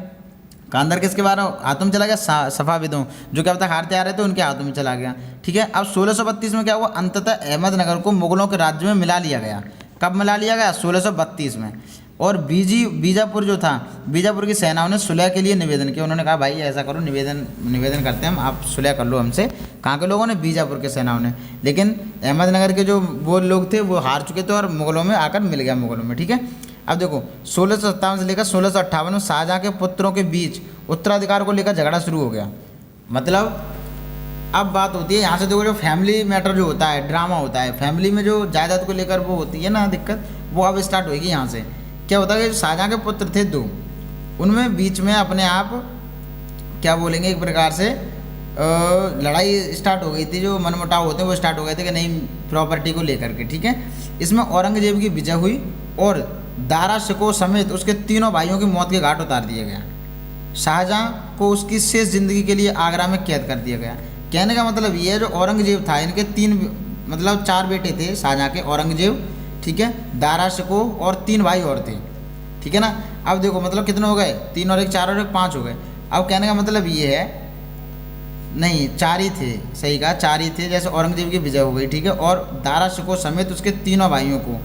कांधार किसके हाथों में चला गया, सफाविदों, जो क्या पता हारते आ रहे थे उनके हाथों में चला गया, ठीक है। अब 1632 में क्या हुआ, अंततः अहमदनगर को मुगलों के राज्य में मिला लिया गया। कब मिला लिया गया, 1632 में। और बीजापुर जो था, बीजापुर की सेनाओं ने सुलह के लिए निवेदन किया। उन्होंने कहा भाई ऐसा करो, निवेदन करते हैं हम, आप सुलह कर लो हमसे। कहाँ के लोगों ने, बीजापुर के सेनाओं ने। लेकिन अहमदनगर के जो वो लोग थे वो हार चुके थे और मुगलों में आकर मिल गया मुगलों में, ठीक है। अब देखो 1657 से लेकर 1658 में शाहजहाँ के पुत्रों के बीच उत्तराधिकार को लेकर झगड़ा शुरू हो गया। मतलब अब बात होती है यहाँ से, देखो जो फैमिली मैटर जो होता है, ड्रामा होता है, फैमिली में जो जायदाद को लेकर वो होती है ना दिक्कत, वो अब स्टार्ट होगी यहाँ से। क्या होता है कि शाहजहाँ के पुत्र थे 2, उनमें बीच में अपने आप क्या बोलेंगे, एक प्रकार से लड़ाई स्टार्ट हो गई थी। जो मनमुटाव होते हैं वो स्टार्ट हो गए थे कि नहीं प्रॉपर्टी को लेकर के, ठीक है। इसमें औरंगजेब की विजय हुई और दारा शिकोह समेत उसके तीनों भाइयों की मौत के घाट उतार दिया गया। शाहजहाँ को उसकी शेष जिंदगी के लिए आगरा में कैद कर दिया गया। कहने का मतलब ये है, जो औरंगजेब था, इनके 4 बेटे थे शाहजहाँ के, औरंगजेब, ठीक है, दारा शिकोह और 3 भाई और थे, ठीक है ना। अब देखो मतलब कितने हो गए, 3 और 1 4 और 1 5 हो गए। अब कहने का मतलब ये है, नहीं 4 ही थे, सही कहा 4 ही थे। जैसे औरंगजेब की विजय हो गई, ठीक है, और दारा शिकोह समेत उसके तीनों भाइयों को,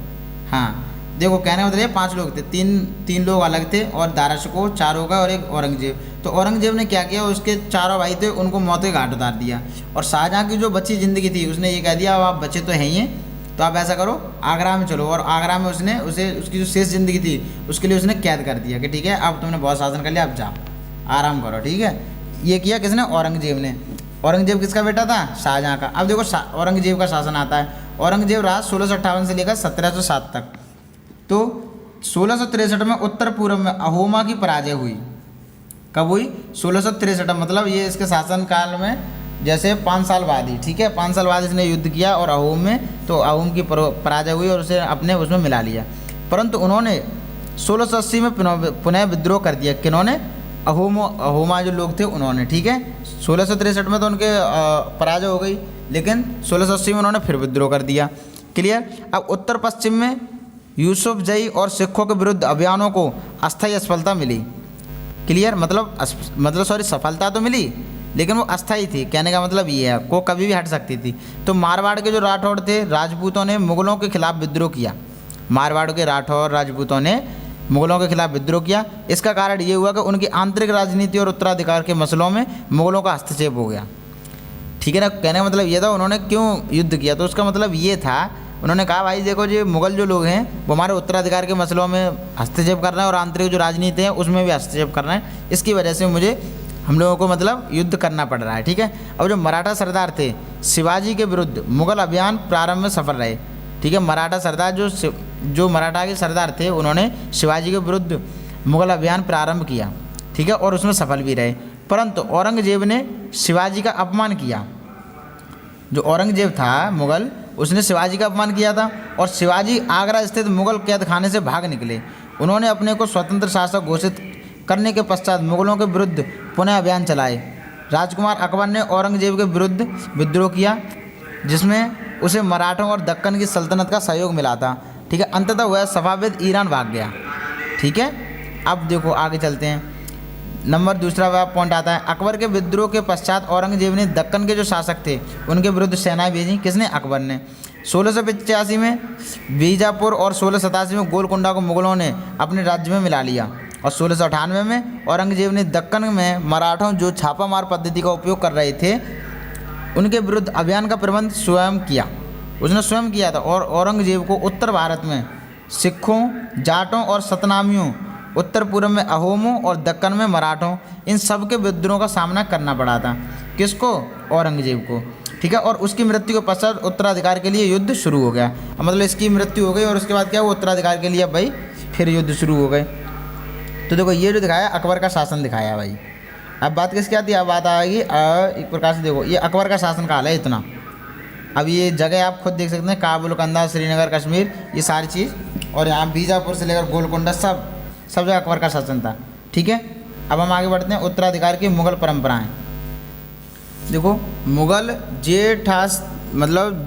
हाँ देखो कहने का मतलब ये 5 लोग थे, 3 लोग अलग थे और दारा शिकोह 4 हो गए और 1 औरंगजेब। तो औरंगजेब ने क्या किया, उसके 4 भाई थे उनको मौत के घाट उतार दिया। और शाहजहाँ की जो बची ज़िंदगी थी उसने ये कह दिया अब आप बचे तो हैं ही, तो आप ऐसा करो आगरा में चलो। और आगरा में उसकी जो शेष ज़िंदगी थी उसके लिए उसने कैद कर दिया कि ठीक है अब तुमने बहुत शासन कर लिया, अब जाओ आराम करो, ठीक है। ये किया किसने, औरंगजेब ने। औरंगजेब किसका बेटा था, शाहजहाँ का। अब देखो औरंगजेब का शासन आता है। औरंगजेब रहा 1658 से लेकर 1707 तक। तो 1663 में उत्तर पूर्व में अहोमा की पराजय हुई। कब हुई, 1663, मतलब ये इसके शासनकाल में जैसे 5 साल बाद ही, ठीक है, 5 साल बाद इसने युद्ध किया और अहोम में, तो अहोम की पराजय हुई और उसे अपने उसमें मिला लिया। परंतु उन्होंने 1680 में पुनः विद्रोह कर दिया। किन्होंने, अहोमा जो लोग थे उन्होंने, ठीक है। 1663 में तो उनके पराजय हो गई, लेकिन 1680 में उन्होंने फिर विद्रोह कर दिया, क्लियर। अब उत्तर पश्चिम में यूसुफजई और सिखों के विरुद्ध अभियानों को अस्थायी सफलता मिली, क्लियर। मतलब सफलता तो मिली लेकिन वो अस्थायी थी। कहने का मतलब ये है, को कभी भी हट सकती थी। तो मारवाड़ के जो राठौड़ थे, राजपूतों ने मुगलों के खिलाफ विद्रोह किया। मारवाड़ के राठौर राजपूतों ने मुगलों के खिलाफ विद्रोह किया। इसका कारण ये हुआ कि उनकी आंतरिक राजनीति और उत्तराधिकार के मसलों में मुगलों का हस्तक्षेप हो गया, ठीक है ना। कहने का मतलब ये था उन्होंने क्यों युद्ध किया, तो उसका मतलब ये था, उन्होंने कहा भाई देखो जी मुगल जो लोग हैं वो हमारे उत्तराधिकार के मसलों में हस्तक्षेप कर रहे हैं और आंतरिक जो राजनीति है उसमें भी हस्तक्षेप कर रहे हैं, इसकी वजह से हम लोगों को मतलब युद्ध करना पड़ रहा है, ठीक है। अब जो मराठा सरदार थे शिवाजी के विरुद्ध मुगल अभियान प्रारंभ में सफल रहे, ठीक है। मराठा सरदार जो मराठा के सरदार थे उन्होंने शिवाजी के विरुद्ध मुगल अभियान प्रारंभ किया, ठीक है, और उसमें सफल भी रहे। परंतु औरंगजेब ने शिवाजी का अपमान किया। जो औरंगजेब था मुगल, उसने शिवाजी का अपमान किया था और शिवाजी आगरा स्थित मुगल कैद खाने से भाग निकले। उन्होंने अपने को स्वतंत्र शासक घोषित करने के पश्चात मुगलों के विरुद्ध पुनः अभियान चलाए। राजकुमार अकबर ने औरंगजेब के विरुद्ध विद्रोह किया, जिसमें उसे मराठों और दक्कन की सल्तनत का सहयोग मिला था, ठीक है। अंततः वह सफाविद ईरान भाग गया, ठीक है। अब देखो आगे चलते हैं। दूसरा पॉइंट आता है, अकबर के विद्रोह के पश्चात औरंगजेब ने दक्कन के जो शासक थे उनके विरुद्ध सेनाएं भेजी। किसने, अकबर ने। 1685 में बीजापुर और 1687 में गोलकुंडा को मुगलों ने अपने राज्य में मिला लिया। और 1698 में औरंगजेब ने दक्कन में मराठों जो छापामार पद्धति का उपयोग कर रहे थे उनके विरुद्ध अभियान का प्रबंध स्वयं किया, उसने स्वयं किया था। और औरंगजेब को उत्तर भारत में सिखों, जाटों और सतनामियों, उत्तर पूर्व में अहोमों और दक्कन में मराठों, इन सब के विद्रोह का सामना करना पड़ा था। किसको, औरंगजेब को। ठीक है। और उसकी मृत्यु के पश्चात उत्तराधिकार के लिए युद्ध शुरू हो गया। अब मतलब इसकी मृत्यु हो गई और उसके बाद क्या हुआ, उत्तराधिकार के लिए भाई फिर युद्ध शुरू हो गए। तो देखो ये जो दिखाया अकबर का शासन दिखाया भाई। अब बात किसकी आती है, अब बात आएगी एक प्रकार से देखो ये अकबर का शासन काल है इतना। अब ये जगह आप खुद देख सकते हैं, काबुल, कंधार, श्रीनगर, कश्मीर, ये सारी चीज़, और यहाँ बीजापुर से लेकर गोलकुंडा सब जगह अकबर का शासन था। ठीक है। अब हम आगे बढ़ते हैं, उत्तराधिकार की मुगल परंपराएं। देखो मुगल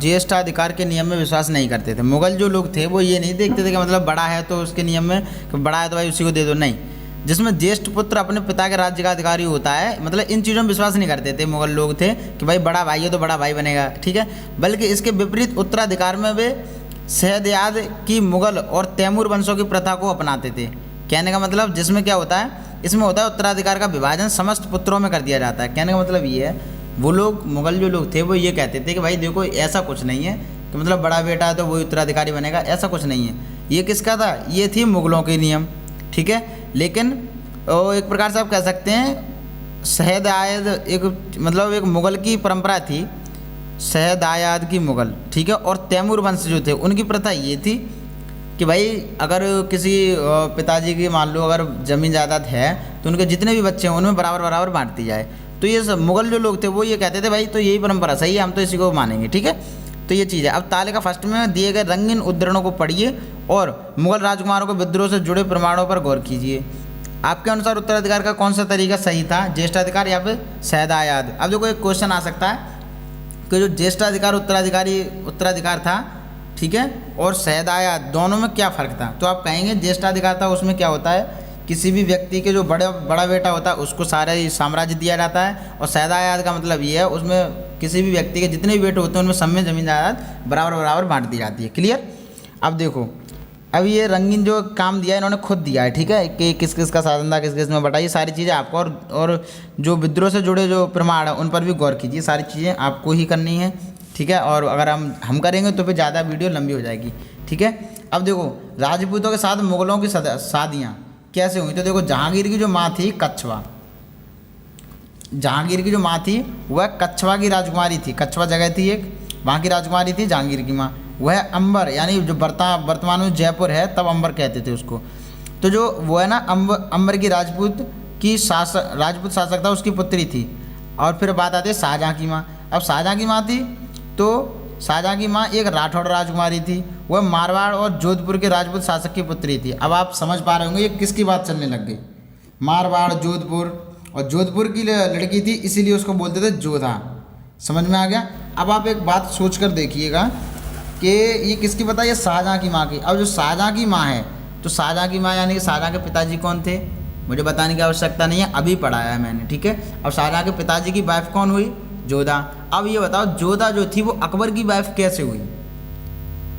ज्येष्ठाधिकार के नियम में विश्वास नहीं करते थे। मुगल जो लोग थे वो ये नहीं देखते थे कि मतलब बड़ा है तो उसके नियम में बड़ा है तो भाई उसी को दे दो, नहीं। जिसमें ज्येष्ठ पुत्र अपने पिता के राज्य का अधिकारी होता है, मतलब इन चीज़ों में विश्वास नहीं करते थे मुगल लोग थे कि भाई बड़ा भाई है तो बड़ा भाई बनेगा। ठीक है। बल्कि इसके विपरीत उत्तराधिकार में वे शहदयाद की मुगल और तैमूर वंशों की प्रथा को अपनाते थे। कहने का मतलब जिसमें क्या होता है, इसमें होता है उत्तराधिकार का विभाजन समस्त पुत्रों में कर दिया जाता है। कहने का मतलब ये है, वो लोग मुगल जो लोग थे वो ये कहते थे कि भाई देखो ऐसा कुछ नहीं है कि मतलब बड़ा बेटा है तो वही उत्तराधिकारी बनेगा, ऐसा कुछ नहीं है। ये किसका था, ये थी मुगलों के नियम। ठीक है। लेकिन एक प्रकार से आप कह सकते हैं शहदयाद एक मुगल की परंपरा थी, शहदयाद की मुगल। ठीक है। और तैमूर वंश जो थे उनकी प्रथा ये थी कि भाई अगर किसी पिताजी की मान लो अगर ज़मीन जायदाद है तो उनके जितने भी बच्चे हैं उनमें बराबर बराबर बांटती जाए। तो ये सब मुगल जो लोग थे वो ये कहते थे भाई तो यही परंपरा सही है, हम तो इसी को मानेंगे। ठीक है। तो ये चीज़ है। अब तालिका फर्स्ट में दिए गए रंगीन उद्धरणों को पढ़िए और मुगल राजकुमारों के विद्रोह से जुड़े प्रमाणों पर गौर कीजिए। आपके अनुसार उत्तराधिकार का कौन सा तरीका सही था, ज्येष्ठाधिकार या फिर शहदयाद? अब देखो एक क्वेश्चन आ सकता है कि जो ज्येष्ठाधिकार उत्तराधिकार था, ठीक है, और शहदयाद दोनों में क्या फ़र्क था? तो आप कहेंगे ज्येष्ठाधिकार था उसमें क्या होता है, किसी भी व्यक्ति के जो बड़ा बेटा होता है उसको सारा साम्राज्य दिया जाता है। और शहदयाद का मतलब ये है उसमें किसी भी व्यक्ति के जितने भी बेटे होते हैं उनमें सब में ज़मीन जायदाद बराबर बराबर बांट दी जाती है। क्लियर। अब देखो अब ये रंगीन जो काम दिया है इन्होंने खुद दिया है। ठीक है, कि किस किस का शासन था, किस किस में बटा, ये सारी चीज़ें आपको और जो विद्रोह से जुड़े जो प्रमाण है उन पर भी गौर कीजिए। सारी चीज़ें आपको ही करनी है। ठीक है। और अगर हम करेंगे तो फिर ज़्यादा वीडियो लंबी हो जाएगी। ठीक है। अब देखो राजपूतों के साथ मुगलों की शादियाँ कैसे हुई? तो देखो जहांगीर की जो माँ थी कच्छवा, जहांगीर की जो माँ थी वह कच्छवा की राजकुमारी थी। कच्छवा जगह थी एक, वहाँ की राजकुमारी थी जहांगीर की माँ। वह अंबर यानी जो वर्तमान में जयपुर है तब अंबर कहते थे उसको। तो जो वो है ना अंबर की राजपूत शासक था, उसकी पुत्री थी। और फिर बात आती है शाहजहाँ की माँ। अब शाहजहाँ की माँ थी तो शाहजहाँ की माँ एक राठौड़ राजकुमारी थी, वह मारवाड़ और जोधपुर के राजपूत शासक की पुत्री थी। अब आप समझ पा रहे होंगे ये किसकी बात चलने लग गई, मारवाड़ जोधपुर, और जोधपुर की लड़की थी इसीलिए उसको बोलते थे जोधा। समझ में आ गया। अब आप एक बात सोच कर देखिएगा कि ये किसकी बताइए, ये शाहजहाँ की माँ की। अब जो शाहजहाँ की माँ है तो शाहजहाँ की माँ यानी कि शाहजहाँ के पिताजी कौन थे मुझे बताने की आवश्यकता नहीं है, अभी पढ़ाया है मैंने। ठीक है। अब शाहजहाँ के पिताजी की वाइफ कौन हुई, जोधा। अब ये बताओ जोधा जो थी वो अकबर की वाइफ कैसे हुई?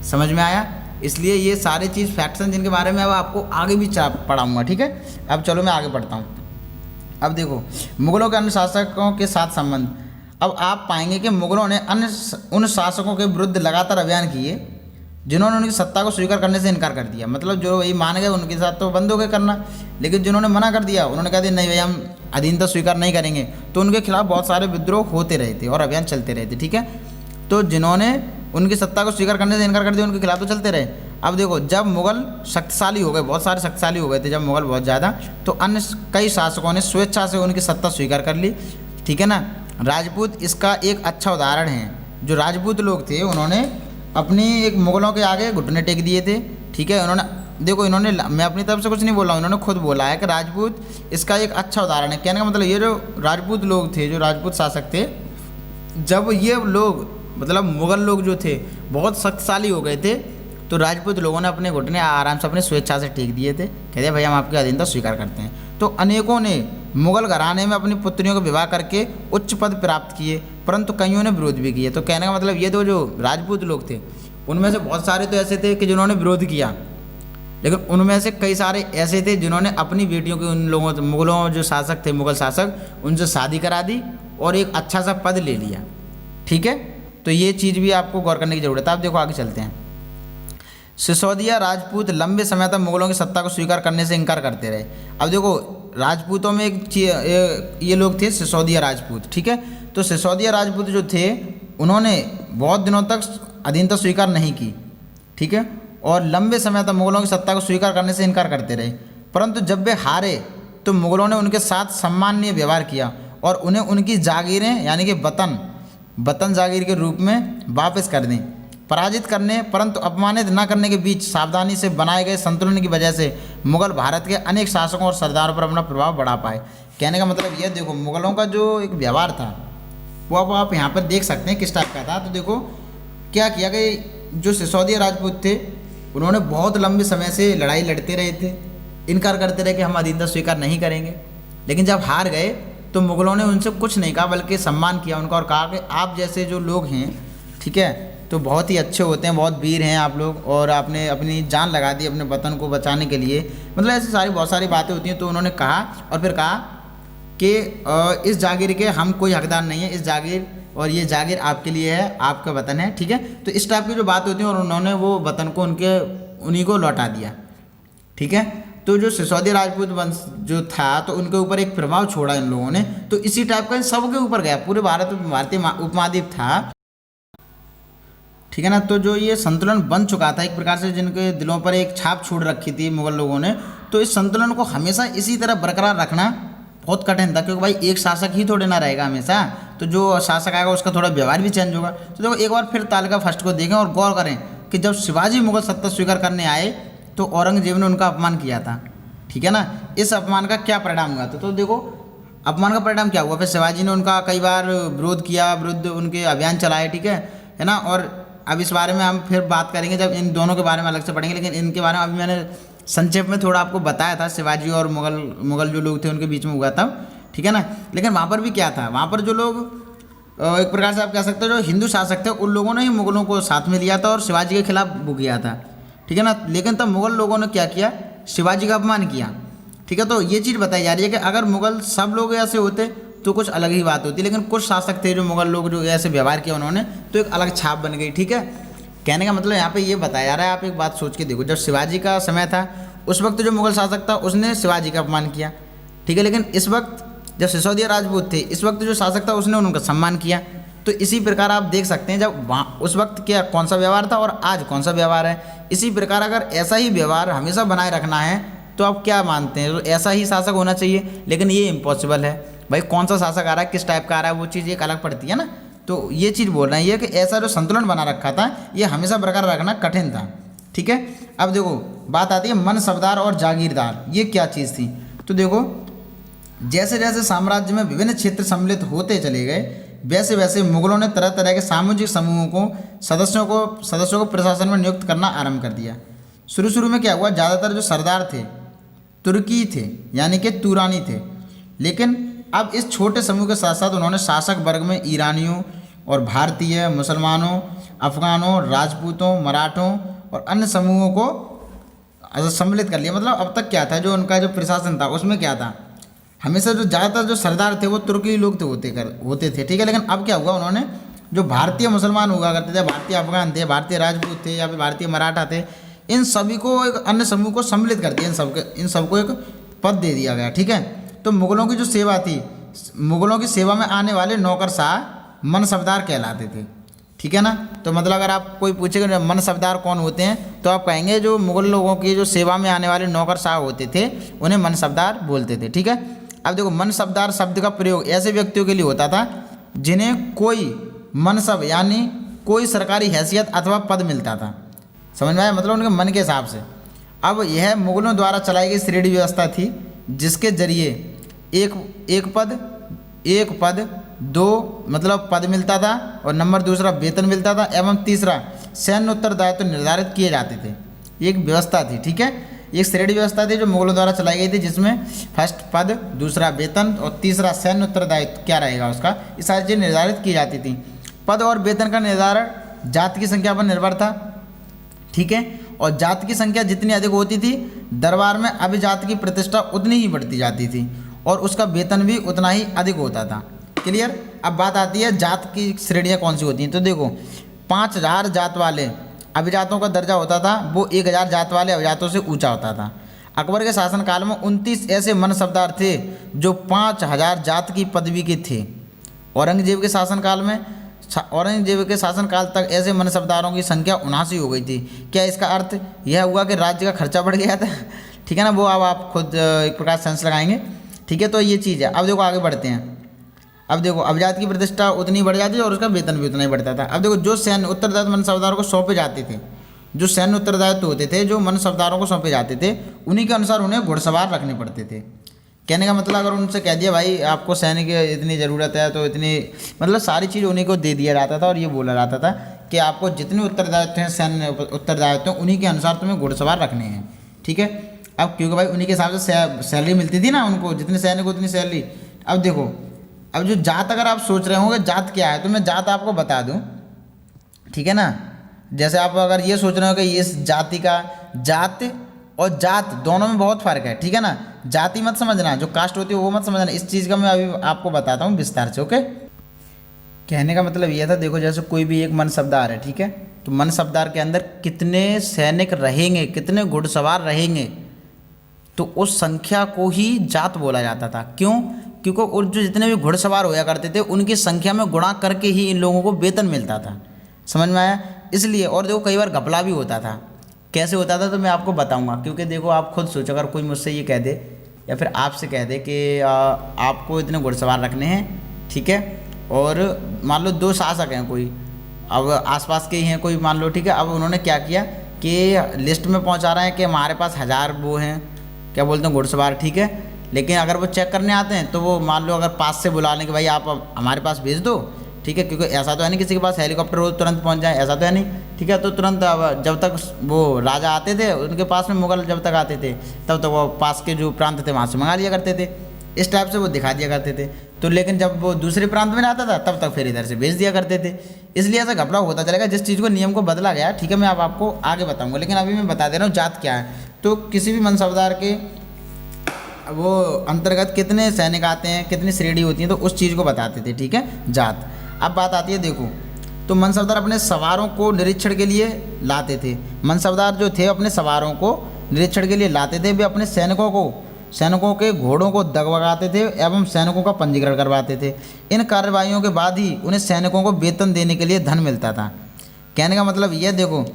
समझ में आया। इसलिए ये सारे चीज़ फैक्ट्स हैं जिनके बारे में अब आपको आगे भी पढ़ाऊँगा। ठीक है। अब चलो मैं आगे पढ़ता हूँ। अब देखो मुगलों के अन्य शासकों के साथ संबंध। अब आप पाएंगे कि मुगलों ने उन शासकों के विरुद्ध लगातार अभियान किए जिन्होंने उनकी सत्ता को स्वीकार करने से इनकार कर दिया। मतलब जो वही मान गए उनके साथ तो बंद हो गए करना, लेकिन जिन्होंने मना कर दिया उन्होंने कहा दिया नहीं भाई हम अधीनता स्वीकार नहीं करेंगे, तो उनके खिलाफ बहुत सारे विद्रोह होते रहे थे और अभियान चलते रहे थे। ठीक है। तो जिन्होंने उनकी सत्ता को स्वीकार करने से इनकार कर दिया उनके खिलाफ तो चलते रहे। अब देखो जब मुगल शक्तिशाली हो गए, बहुत सारे शक्तिशाली हो गए थे जब मुगल बहुत ज़्यादा, तो अन्य कई शासकों ने स्वेच्छा से उनकी सत्ता स्वीकार कर ली। ठीक है ना। राजपूत इसका एक अच्छा उदाहरण है। जो राजपूत लोग थे उन्होंने अपनी एक मुगलों के आगे घुटने टेक दिए थे। ठीक है। इन्होंने मैं अपनी तरफ से कुछ नहीं बोल रहा हूँ, इन्होंने खुद बोला है कि राजपूत इसका एक अच्छा उदाहरण है। कहने का मतलब ये जो राजपूत लोग थे, जो राजपूत शासक थे, जब ये लोग मतलब मुगल लोग जो थे बहुत शक्तिशाली हो गए थे तो राजपूत लोगों ने अपने घुटने आराम से अपनी स्वेच्छा से टेक दिए थे, कहते भाई हम आपकी अधीनता स्वीकार करते हैं। तो अनेकों ने मुगल घराने में अपनी पुत्रियों का विवाह करके उच्च पद प्राप्त किए, परंतु कईयों ने विरोध भी किए। तो कहने का मतलब ये तो जो राजपूत लोग थे उनमें से बहुत सारे तो ऐसे थे कि जिन्होंने विरोध किया, लेकिन उनमें से कई सारे ऐसे थे जिन्होंने अपनी बेटियों के उन लोगों मुगलों जो शासक थे, मुगल शासक, उनसे शादी करा दी और एक अच्छा सा पद ले लिया। ठीक है। तो ये चीज़ भी आपको गौर करने की ज़रूरत है। आप देखो आगे चलते हैं। सिसोदिया राजपूत लंबे समय तक मुगलों की सत्ता को स्वीकार करने से इनकार करते रहे। अब देखो राजपूतों में ये लोग थे सिसोदिया राजपूत। ठीक है। तो सिसोदिया राजपूत जो थे उन्होंने बहुत दिनों तक अधीनता स्वीकार नहीं की, ठीक है, और लंबे समय तक मुगलों की सत्ता को स्वीकार करने से इनकार करते रहे। परंतु जब वे हारे तो मुगलों ने उनके साथ सम्माननीय व्यवहार किया और उन्हें उनकी जागीरें यानी कि वतन जागीर के रूप में वापस कर दी। पराजित करने परंतु अपमानित न करने के बीच सावधानी से बनाए गए संतुलन की वजह से मुगल भारत के अनेक शासकों और सरदारों पर अपना प्रभाव बढ़ा पाए। कहने का मतलब यह, देखो मुगलों का जो एक व्यवहार था वो अब आप यहाँ पर देख सकते हैं किस टाइप का था। तो देखो क्या किया कि जो सिसोदिया राजपूत थे उन्होंने बहुत लंबे समय से लड़ाई लड़ते रहे थे, इनकार करते रहे कि हम अधीनता स्वीकार नहीं करेंगे, लेकिन जब हार गए तो मुगलों ने उनसे कुछ नहीं कहा बल्कि सम्मान किया उनका और कहा कि आप जैसे जो लोग हैं, ठीक है, तो बहुत ही अच्छे होते हैं, बहुत वीर हैं आप लोग, और आपने अपनी जान लगा दी अपने वतन को बचाने के लिए, मतलब ऐसी बहुत सारी बातें होती हैं। तो उन्होंने कहा और फिर कहा कि इस जागीर के हम कोई हकदार नहीं है, इस जागीर और ये जागीर आपके लिए है, आपका वतन है, ठीक है। तो इस टाइप की जो बात होती है और उन्होंने वो वतन को उन्हीं को लौटा दिया, ठीक है। तो जो सिसोदिया राजपूत वंश जो था तो उनके ऊपर एक प्रभाव छोड़ा इन लोगों ने, तो इसी टाइप का सबके ऊपर गया, पूरे भारतीय उपमहाद्वीप था, ठीक है ना। तो जो ये संतुलन बन चुका था एक प्रकार से, जिनके दिलों पर एक छाप छोड़ रखी थी मुगल लोगों ने, तो इस संतुलन को हमेशा इसी तरह बरकरार रखना बहुत कठिन था, क्योंकि भाई एक शासक ही थोड़े ना रहेगा हमेशा, तो जो शासक आएगा उसका थोड़ा व्यवहार भी चेंज होगा। तो देखो एक बार फिर तालिका फर्स्ट को देखें और गौर करें कि जब शिवाजी मुगल सत्ता स्वीकार करने आए तो औरंगजेब ने उनका अपमान किया था, ठीक है ना। इस अपमान का क्या परिणाम हुआ था, तो देखो अपमान का परिणाम क्या हुआ, फिर शिवाजी ने उनका कई बार विरोध किया, विरुद्ध उनके अभियान चलाए, ठीक है ना। और अब इस बारे में हम फिर बात करेंगे जब इन दोनों के बारे में अलग से पढ़ेंगे, लेकिन इनके बारे में अभी मैंने संक्षेप में थोड़ा आपको बताया था, शिवाजी और मुगल जो लोग थे उनके बीच में हुआ था, ठीक है ना। लेकिन वहाँ पर भी क्या था, वहाँ पर जो लोग एक प्रकार से आप कह सकते हो जो हिंदू शासक थे उन लोगों ने ही मुगलों को साथ में लिया था और शिवाजी के खिलाफ वो किया था, ठीक है ना। लेकिन तब मुगल लोगों ने क्या किया, शिवाजी का अपमान किया, ठीक है। तो ये चीज़ बताई जा रही है कि अगर मुगल सब लोग ऐसे होते तो कुछ अलग ही बात होती, लेकिन कुछ शासक थे जो मुगल लोग जो ऐसे व्यवहार किया उन्होंने, तो एक अलग छाप बन गई, ठीक है। कहने का मतलब यहाँ पे ये बताया जा रहा है, आप एक बात सोच के देखो, जब शिवाजी का समय था उस वक्त जो मुगल शासक था उसने शिवाजी का अपमान किया, ठीक है। लेकिन इस वक्त जब सिसोदिया राजपूत थे, इस वक्त जो शासक था उसने उनका सम्मान किया। तो इसी प्रकार आप देख सकते हैं जब वहाँ उस वक्त क्या कौन सा व्यवहार था और आज कौन सा व्यवहार है। इसी प्रकार अगर ऐसा ही व्यवहार हमेशा बनाए रखना है तो आप क्या मानते हैं, तो ऐसा ही शासक होना चाहिए, लेकिन ये इम्पॉसिबल है भाई। कौन सा शासक आ रहा है, किस टाइप का आ रहा है, वो चीज़ एक अलग पड़ती है ना। तो ये चीज़ बोल रहे हैं ये कि ऐसा जो संतुलन बना रखा था ये हमेशा बरकरार रखना कठिन था, ठीक है। अब देखो बात आती है मनसबदार और जागीरदार, ये क्या चीज़ थी। तो देखो जैसे जैसे साम्राज्य में विभिन्न क्षेत्र सम्मिलित होते चले गए वैसे वैसे मुगलों ने तरह तरह के सामाजिक समूहों को सदस्यों को प्रशासन में नियुक्त करना आरंभ कर दिया। शुरू में क्या हुआ, ज़्यादातर जो सरदार थे तुर्की थे यानी कि तुरानी थे, लेकिन अब इस छोटे समूह के साथ साथ उन्होंने शासक वर्ग में ईरानियों और भारतीय, मुसलमानों, अफगानों, राजपूतों, मराठों और अन्य समूहों को सम्मिलित कर लिया। मतलब अब तक क्या था, जो उनका जो प्रशासन था उसमें क्या था, हमेशा जो ज़्यादातर जो सरदार थे वो तुर्की लोग होते थे, ठीक है। लेकिन अब क्या हुआ, उन्होंने जो भारतीय मुसलमान हुआ करते थे, भारतीय अफगान थे, भारतीय राजपूत थे या फिर भारतीय मराठा थे, इन सभी को एक अन्य समूह को सम्मिलित कर दिया, इन सबको एक पद दे दिया गया, ठीक है। तो मुगलों की जो सेवा थी, मुगलों की सेवा में आने वाले नौकरशाह मनसबदार कहलाते थे, ठीक है ना। तो मतलब अगर आप कोई पूछेगा मनसबदार कौन होते हैं तो आप कहेंगे जो मुगल लोगों की जो सेवा में आने वाले नौकरशाह होते थे उन्हें मनसबदार बोलते थे, ठीक है। अब देखो मनसबदार शब्द का प्रयोग ऐसे व्यक्तियों के लिए होता था जिन्हें कोई मनसब यानी कोई सरकारी हैसियत अथवा पद मिलता था, समझ में आया, मतलब उनके मन के हिसाब से। अब यह मुगलों द्वारा चलाई गई श्रेणी व्यवस्था थी जिसके जरिए एक पद दो मतलब पद मिलता था और नंबर दूसरा वेतन मिलता था एवं तीसरा सैन्य उत्तरदायित्व तो निर्धारित किए जाते थे। ये एक व्यवस्था थी, ठीक है। एक श्रेणी व्यवस्था थी जो मुगलों द्वारा चलाई गई थी जिसमें फर्स्ट पद, दूसरा वेतन और तीसरा सैन्य उत्तरदायित्व क्या रहेगा उसका, ये सारी चीज़ें निर्धारित की जाती थी। पद और वेतन का निर्धारण जाति की संख्या पर निर्भर था, ठीक है। और जाति की संख्या जितनी अधिक होती थी दरबार में अभिजात की प्रतिष्ठा उतनी ही बढ़ती जाती थी और उसका वेतन भी उतना ही अधिक होता था। क्लियर। अब बात आती है जात की श्रेणियाँ कौन सी होती हैं। तो देखो 5000 जात वाले अभिजातों का दर्जा होता था, वो 1000 जात वाले अभिजातों से ऊंचा होता था। अकबर के शासनकाल में 29 ऐसे मनसबदार थे जो 5000 जात की पदवी के थे। औरंगजेब के शासनकाल में औरंगजेब के शासनकाल तक ऐसे मनसबदारों की संख्या 79 हो गई थी। क्या इसका अर्थ यह हुआ कि राज्य का खर्चा बढ़ गया था? ठीक है ना, वो अब आप खुद एक प्रकार सेंस लगाएंगे। ठीक है, तो ये चीज़ है। अब देखो आगे बढ़ते हैं। अब देखो अभिजात की प्रतिष्ठा उतनी बढ़ जाती थी और उसका वेतन भी उतना ही बढ़ता था। अब देखो जो सैन्य उत्तरदायित्व मनसबदारों को सौंपे जाते थे, जो सैन्य उत्तरदायित्व होते थे जो मनसबदारों को सौंपे जाते थे, उन्हीं के अनुसार उन्हें घुड़सवार रखने पड़ते थे। कहने का मतलब अगर उनसे कह दिया भाई आपको सैन्य की इतनी ज़रूरत है तो इतनी, मतलब सारी चीज़ उन्हीं को दे दिया जाता था और ये बोला जाता था कि आपको जितने उत्तरदायित्व हैं, सैन्य उत्तरदायित्व हैं, उन्हीं के अनुसार तुम्हें घुड़सवार रखने हैं। ठीक है, अब क्योंकि भाई उन्हीं के हिसाब से सैलरी मिलती थी ना उनको, जितने सैन्य को उतनी सैलरी। अब देखो, अब जो जात अगर आप सोच रहे होंगे जात क्या है, तो मैं जात आपको बता दूं। ठीक है ना, जैसे आप अगर ये सोच रहे हो कि इस जाति का, जात और जात दोनों में बहुत फ़र्क है। ठीक है ना, जाति मत समझना, जो कास्ट होती है वो मत समझना। इस चीज़ का मैं अभी आपको बताता हूँ विस्तार से। ओके, कहने का मतलब ये था, देखो जैसे कोई भी एक मनसबदार है, ठीक है, तो मनसबदार के अंदर कितने सैनिक रहेंगे, कितने घुड़सवार रहेंगे, तो उस संख्या को ही जात बोला जाता था। क्यों? क्योंकि और जो जितने भी घुड़सवार होया करते थे उनकी संख्या में गुणा करके ही इन लोगों को वेतन मिलता था। समझ में आया? इसलिए। और देखो कई बार घपला भी होता था। कैसे होता था तो मैं आपको बताऊंगा, क्योंकि देखो आप खुद सोचो, अगर कोई मुझसे ये कह दे या फिर आपसे कह दे कि आपको इतने घुड़सवार रखने हैं, ठीक है, और मान लो 2 शासक हैं कोई, अब आसपास के ही हैं कोई, मान लो, ठीक है, अब उन्होंने क्या किया कि लिस्ट में पहुंचा रहे हैं कि हमारे पास 1000 वो हैं, क्या बोलते हैं, घुड़सवार। ठीक है, लेकिन अगर वो चेक करने आते हैं तो वो मान लो अगर पास से बुला लें कि भाई आप हमारे पास भेज दो, ठीक है, क्योंकि ऐसा तो है नहीं किसी के पास हेलीकॉप्टर हो तुरंत पहुंच जाए, ऐसा तो है नहीं। ठीक है, तो तुरंत अब जब तक वो राजा आते थे उनके पास में, मुगल जब तक आते थे तब तक वो पास के जो प्रांत थे वहाँ से मंगा लिया करते थे। इस टाइप से वो दिखा दिया करते थे। तो लेकिन जब वो दूसरे प्रांत में आता था तब तक फिर इधर से भेज दिया करते थे। इसलिए ऐसा घपला होता चलेगा। जिस चीज़ को नियम को बदला गया, ठीक है, मैं अब आपको आगे बताऊँगा, लेकिन अभी मैं बता दे रहा हूँ जात क्या है। तो किसी भी मनसबदार के वो अंतर्गत कितने सैनिक आते हैं, कितनी श्रेणी होती है, तो उस चीज़ को बताते थे। ठीक है, जात। अब बात आती है, देखो, तो मनसबदार अपने सवारों को निरीक्षण के लिए लाते थे। मनसबदार जो थे अपने सवारों को निरीक्षण के लिए लाते थे। वे अपने सैनिकों के घोड़ों को दगवगाते थे एवं सैनिकों का पंजीकरण करवाते थे। इन कार्यवाहियों के बाद ही उन्हें सैनिकों को वेतन देने के लिए धन मिलता था। कहने का मतलब यह, देखो,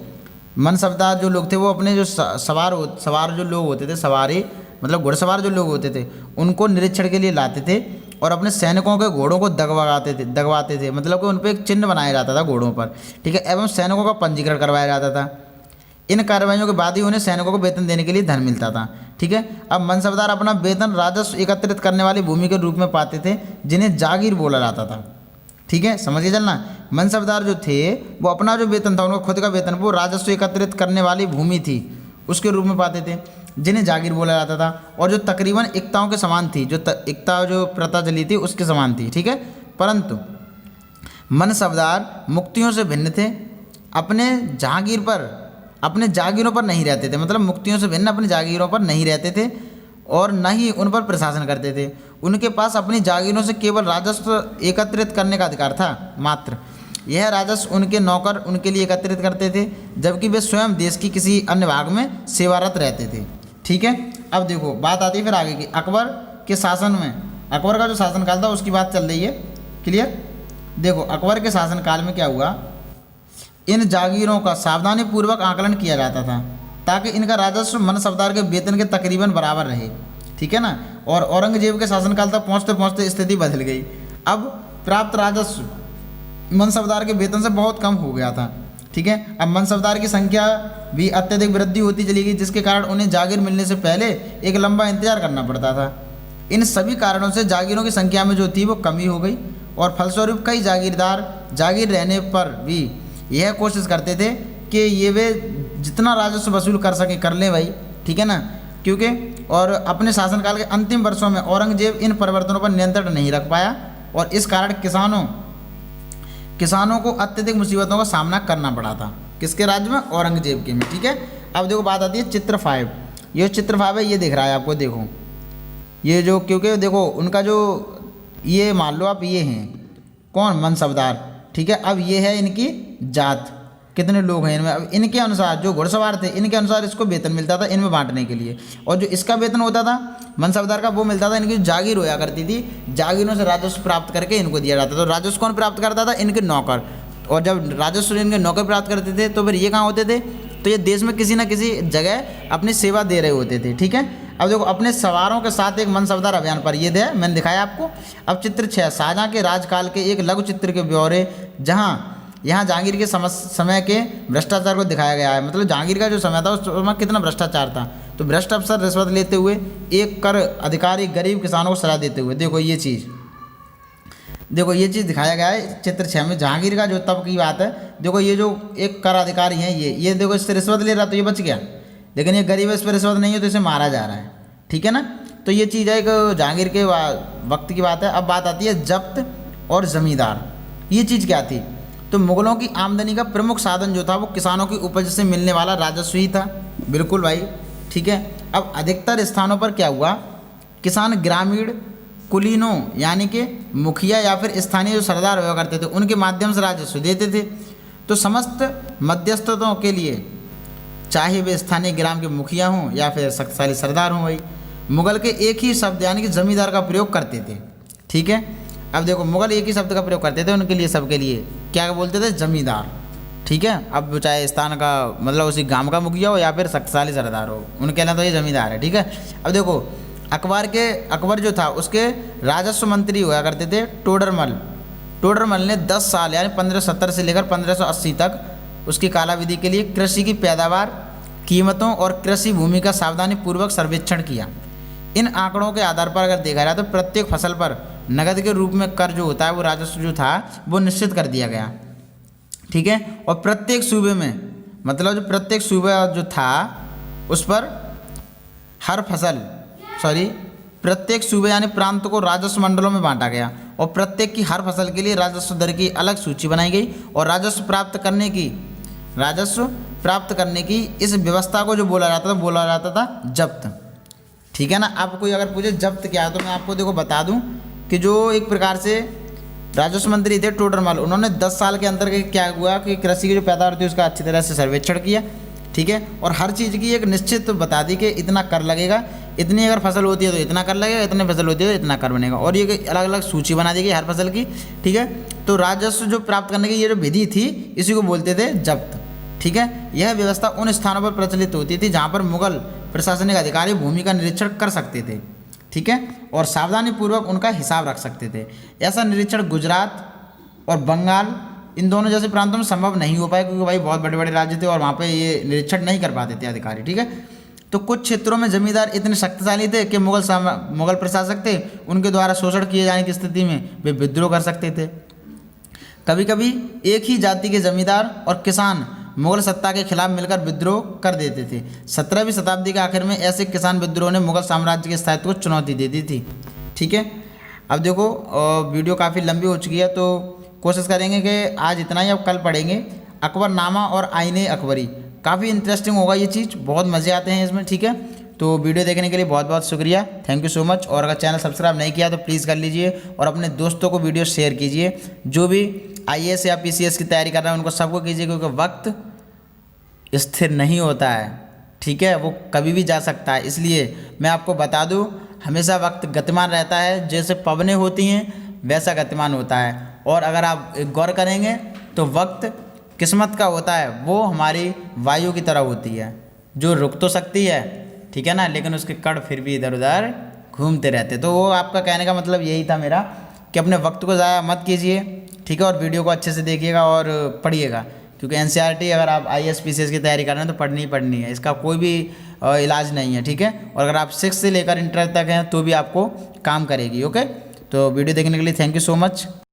मनसबदार जो लोग थे वो अपने जो सवार जो लोग होते थे, सवारी मतलब घुड़सवार जो लोग होते थे, उनको निरीक्षण के लिए लाते थे और अपने सैनिकों के घोड़ों को दगवाते थे, मतलब कि उन पर एक चिन्ह बनाया जाता था घोड़ों पर। ठीक है, एवं सैनिकों का पंजीकरण करवाया जाता था। इन कार्रवाइयों के बाद ही उन्हें सैनिकों को वेतन देने के लिए धन मिलता था। ठीक है, अब मनसबदार अपना वेतन राजस्व एकत्रित करने वाली भूमि के रूप में पाते थे, जिन्हें जागीर बोला जाता था। ठीक है, समझ के चलना। मनसबदार जो थे वो अपना जो वेतन था, उनका खुद का वेतन, वो राजस्व एकत्रित करने वाली भूमि थी उसके रूप में पाते थे, जिन्हें जागीर बोला जाता था, और जो तकरीबन एकताओं के समान थी, जो एकता जो प्रथा चली थी उसके समान थी। ठीक है, परंतु मनसबदार मुक्तियों से भिन्न थे। अपने जागीरों पर नहीं रहते थे, मतलब मुक्तियों से भिन्न अपनी जागीरों पर नहीं रहते थे और न ही उन पर प्रशासन करते थे। उनके पास अपनी जागीरों से केवल राजस्व एकत्रित करने का अधिकार था मात्र। यह राजस्व उनके नौकर उनके लिए एकत्रित करते थे, जबकि वे स्वयं देश की किसी अन्य भाग में सेवारत रहते थे। ठीक है, अब देखो बात आती है फिर आगे की। अकबर के शासन में, अकबर का जो शासनकाल था उसकी बात चल रही है, क्लियर। देखो अकबर के शासनकाल में क्या हुआ, इन जागीरों का सावधानी पूर्वक आकलन किया जाता था ताकि इनका राजस्व मनसबदार के वेतन के तकरीबन बराबर रहे। ठीक है ना, और औरंगजेब के शासनकाल तक पहुँचते पहुँचते स्थिति बदल गई। अब प्राप्त राजस्व मनसबदार के वेतन से बहुत कम हो गया था। ठीक है, अब मनसबदार की संख्या भी अत्यधिक वृद्धि होती चली गई, जिसके कारण उन्हें जागीर मिलने से पहले एक लंबा इंतजार करना पड़ता था। इन सभी कारणों से जागीरों की संख्या में जो थी वो कमी हो गई और फलस्वरूप कई जागीरदार जागीर रहने पर भी यह कोशिश करते थे कि ये वे जितना राजस्व वसूल कर सकें कर लें भाई। ठीक है ना, क्योंकि और अपने शासनकाल के अंतिम वर्षों में औरंगजेब इन परिवर्तनों पर नियंत्रण नहीं रख पाया और इस कारण किसानों को अत्यधिक मुसीबतों का सामना करना पड़ा था। किसके राज्य में? औरंगजेब के में। ठीक है, अब देखो बात आती है चित्र 5। ये चित्र 5 है, ये दिख रहा है आपको, देखो ये जो, क्योंकि देखो उनका जो ये मान लो आप ये हैं कौन, मनसबदार। ठीक है, अब ये है इनकी जात। कितने लोग हैं इनमें। अब इनके अनुसार जो घुड़सवार थे इनके अनुसार इसको वेतन मिलता था इनमें बांटने के लिए, और जो इसका वेतन होता था मनसबदार का वो मिलता था इनकी जो जागीर होया करती थी, जागीरों से राजस्व प्राप्त करके इनको दिया जाता था। तो राजस्व कौन प्राप्त करता था? इनके नौकर। और जब राजस्व इनके नौकर प्राप्त करते थे तो फिर ये कहाँ होते थे? तो ये देश में किसी न किसी जगह अपनी सेवा दे रहे होते थे। ठीक है, अब देखो अपने सवारों के साथ एक मनसबदार अभियान पर ये दे मैंने दिखाया आपको। अब चित्र 6, शाहजहाँ के राजकाल के एक लघु चित्र के ब्यौरे, जहाँ यहाँ जहांगीर के समय के भ्रष्टाचार को दिखाया गया है। मतलब जहांगीर का जो समय था उस समय कितना भ्रष्टाचार था। तो भ्रष्ट अफसर रिश्वत लेते हुए, एक कर अधिकारी गरीब किसानों को सलाह देते हुए, देखो ये चीज़ दिखाया गया है चित्र 6 में। जहांगीर का जो तब की बात है, देखो ये जो एक कर अधिकारी हैं ये देखो इससे रिश्वत ले रहा तो ये बच गया, लेकिन ये गरीब है इस पर रिश्वत नहीं है तो इसे मारा जा रहा है। ठीक है ना, तो ये चीज़ है एक जहांगीर के वक्त की बात है। अब बात आती है जब्त और ज़मींदार। ये चीज़ क्या थी? तो मुग़लों की आमदनी का प्रमुख साधन जो था वो किसानों की उपज से मिलने वाला राजस्व ही था। बिल्कुल भाई, ठीक है। अब अधिकतर स्थानों पर क्या हुआ, किसान ग्रामीण कुलीनों यानी कि मुखिया या फिर स्थानीय जो सरदार हुआ करते थे उनके माध्यम से राजस्व देते थे। तो समस्त मध्यस्थों के लिए, चाहे वे स्थानीय ग्राम के मुखिया हों या फिर शक्तिशाली सरदार हों, भाई मुग़ल के एक ही शब्द यानी कि ज़मींदार का प्रयोग करते थे। ठीक है, अब देखो मुग़ल एक ही शब्द का प्रयोग करते थे उनके लिए, सबके लिए क्या बोलते थे? ज़मींदार। ठीक है, अब चाहे स्थान का मतलब उसी गांव का मुखिया हो या फिर शक्तिशाली सरदार हो, उनके लिए तो ये ज़मींदार है। ठीक है, अब देखो अकबर जो था उसके राजस्व मंत्री हुआ करते थे टोडरमल ने 10 साल यानी 1570 से लेकर 1580 तक उसकी कालावधि के लिए कृषि की पैदावार, कीमतों और कृषि भूमि का सावधानीपूर्वक सर्वेक्षण किया। इन आंकड़ों के आधार पर अगर देखा जाए तो प्रत्येक फसल पर नगद के रूप में कर जो होता है वो राजस्व जो था वो निश्चित कर दिया गया। ठीक है, और प्रत्येक सूबे में मतलब जो प्रत्येक सूबा जो था उस पर प्रत्येक सूबे यानी प्रांत को राजस्व मंडलों में बांटा गया और प्रत्येक की हर फसल के लिए राजस्व दर की अलग सूची बनाई गई। और राजस्व प्राप्त करने की इस व्यवस्था को जो बोला जाता था जब्त। ठीक है ना, आपको कोई अगर पूछे जब्त क्या है तो मैं आपको देखो बता दूं कि जो एक प्रकार से राजस्व मंत्री थे टोडरमल, उन्होंने 10 साल के अंदर क्या हुआ कि कृषि की जो पैदावार थी उसका अच्छी तरह से सर्वेक्षण किया। ठीक है, और हर चीज़ की एक निश्चित बता दी कि इतना कर लगेगा, इतनी अगर फसल होती है तो इतना कर लगेगा, इतनी फसल होती है तो इतना कर बनेगा, और ये अलग अलग सूची बना दी गई हर फसल की। ठीक है, तो राजस्व जो प्राप्त करने की ये जो विधि थी इसी को बोलते थे जब्त। ठीक है, यह व्यवस्था उन स्थानों पर प्रचलित होती थी जहाँ पर मुग़ल प्रशासनिक अधिकारी भूमि का निरीक्षण कर सकते थे। ठीक है, और सावधानीपूर्वक उनका हिसाब रख सकते थे। ऐसा निरीक्षण गुजरात और बंगाल इन दोनों जैसे प्रांतों में संभव नहीं हो पाया क्योंकि भाई बहुत बड़े बड़े राज्य थे और वहाँ पे ये निरीक्षण नहीं कर पाते थे अधिकारी। ठीक है, तो कुछ क्षेत्रों में जमींदार इतने शक्तिशाली थे कि मुग़ल प्रशासक थे उनके द्वारा शोषण किए जाने की स्थिति में वे विद्रोह कर सकते थे। कभी कभी एक ही जाति के जमींदार और किसान मुग़ल सत्ता के खिलाफ मिलकर विद्रोह कर देते थे। 17वीं शताब्दी के आखिर में ऐसे किसान विद्रोह ने मुग़ल साम्राज्य के स्थायित्व को चुनौती दे दी थी। ठीक है, अब देखो वीडियो काफ़ी लंबी हो चुकी है तो कोशिश करेंगे कि आज इतना ही, अब कल पढ़ेंगे अकबरनामा और आईने अकबरी। काफ़ी इंटरेस्टिंग होगा ये चीज़, बहुत मज़े आते हैं इसमें। ठीक है, तो वीडियो देखने के लिए बहुत बहुत शुक्रिया, थैंक यू सो मच। और अगर चैनल सब्सक्राइब नहीं किया तो प्लीज़ कर लीजिए और अपने दोस्तों को वीडियो शेयर कीजिए। जो भी IAS या PCS की तैयारी कर रहे हैं उनको सबको कीजिए क्योंकि वक्त स्थिर नहीं होता है। ठीक है, वो कभी भी जा सकता है, इसलिए मैं आपको बता दूं हमेशा वक्त गतिमान रहता है, जैसे पवनें होती हैं वैसा गतिमान होता है। और अगर आप गौर करेंगे तो वक्त किस्मत का होता है, वो हमारी वायु की तरह होती है जो रुक तो सकती है, ठीक है ना, लेकिन उसके कण फिर भी इधर उधर घूमते रहते। तो वो आपका कहने का मतलब यही था मेरा कि अपने वक्त को ज़ाया मत कीजिए। ठीक है, और वीडियो को अच्छे से देखिएगा और पढ़िएगा क्योंकि NCERT अगर आप IAS PCS की तैयारी कर रहे हैं तो पढ़नी ही पढ़नी है, इसका कोई भी इलाज नहीं है। ठीक है, और अगर आप 6 से लेकर इंटर तक हैं तो भी आपको काम करेगी। ओके, तो वीडियो देखने के लिए थैंक यू सो मच।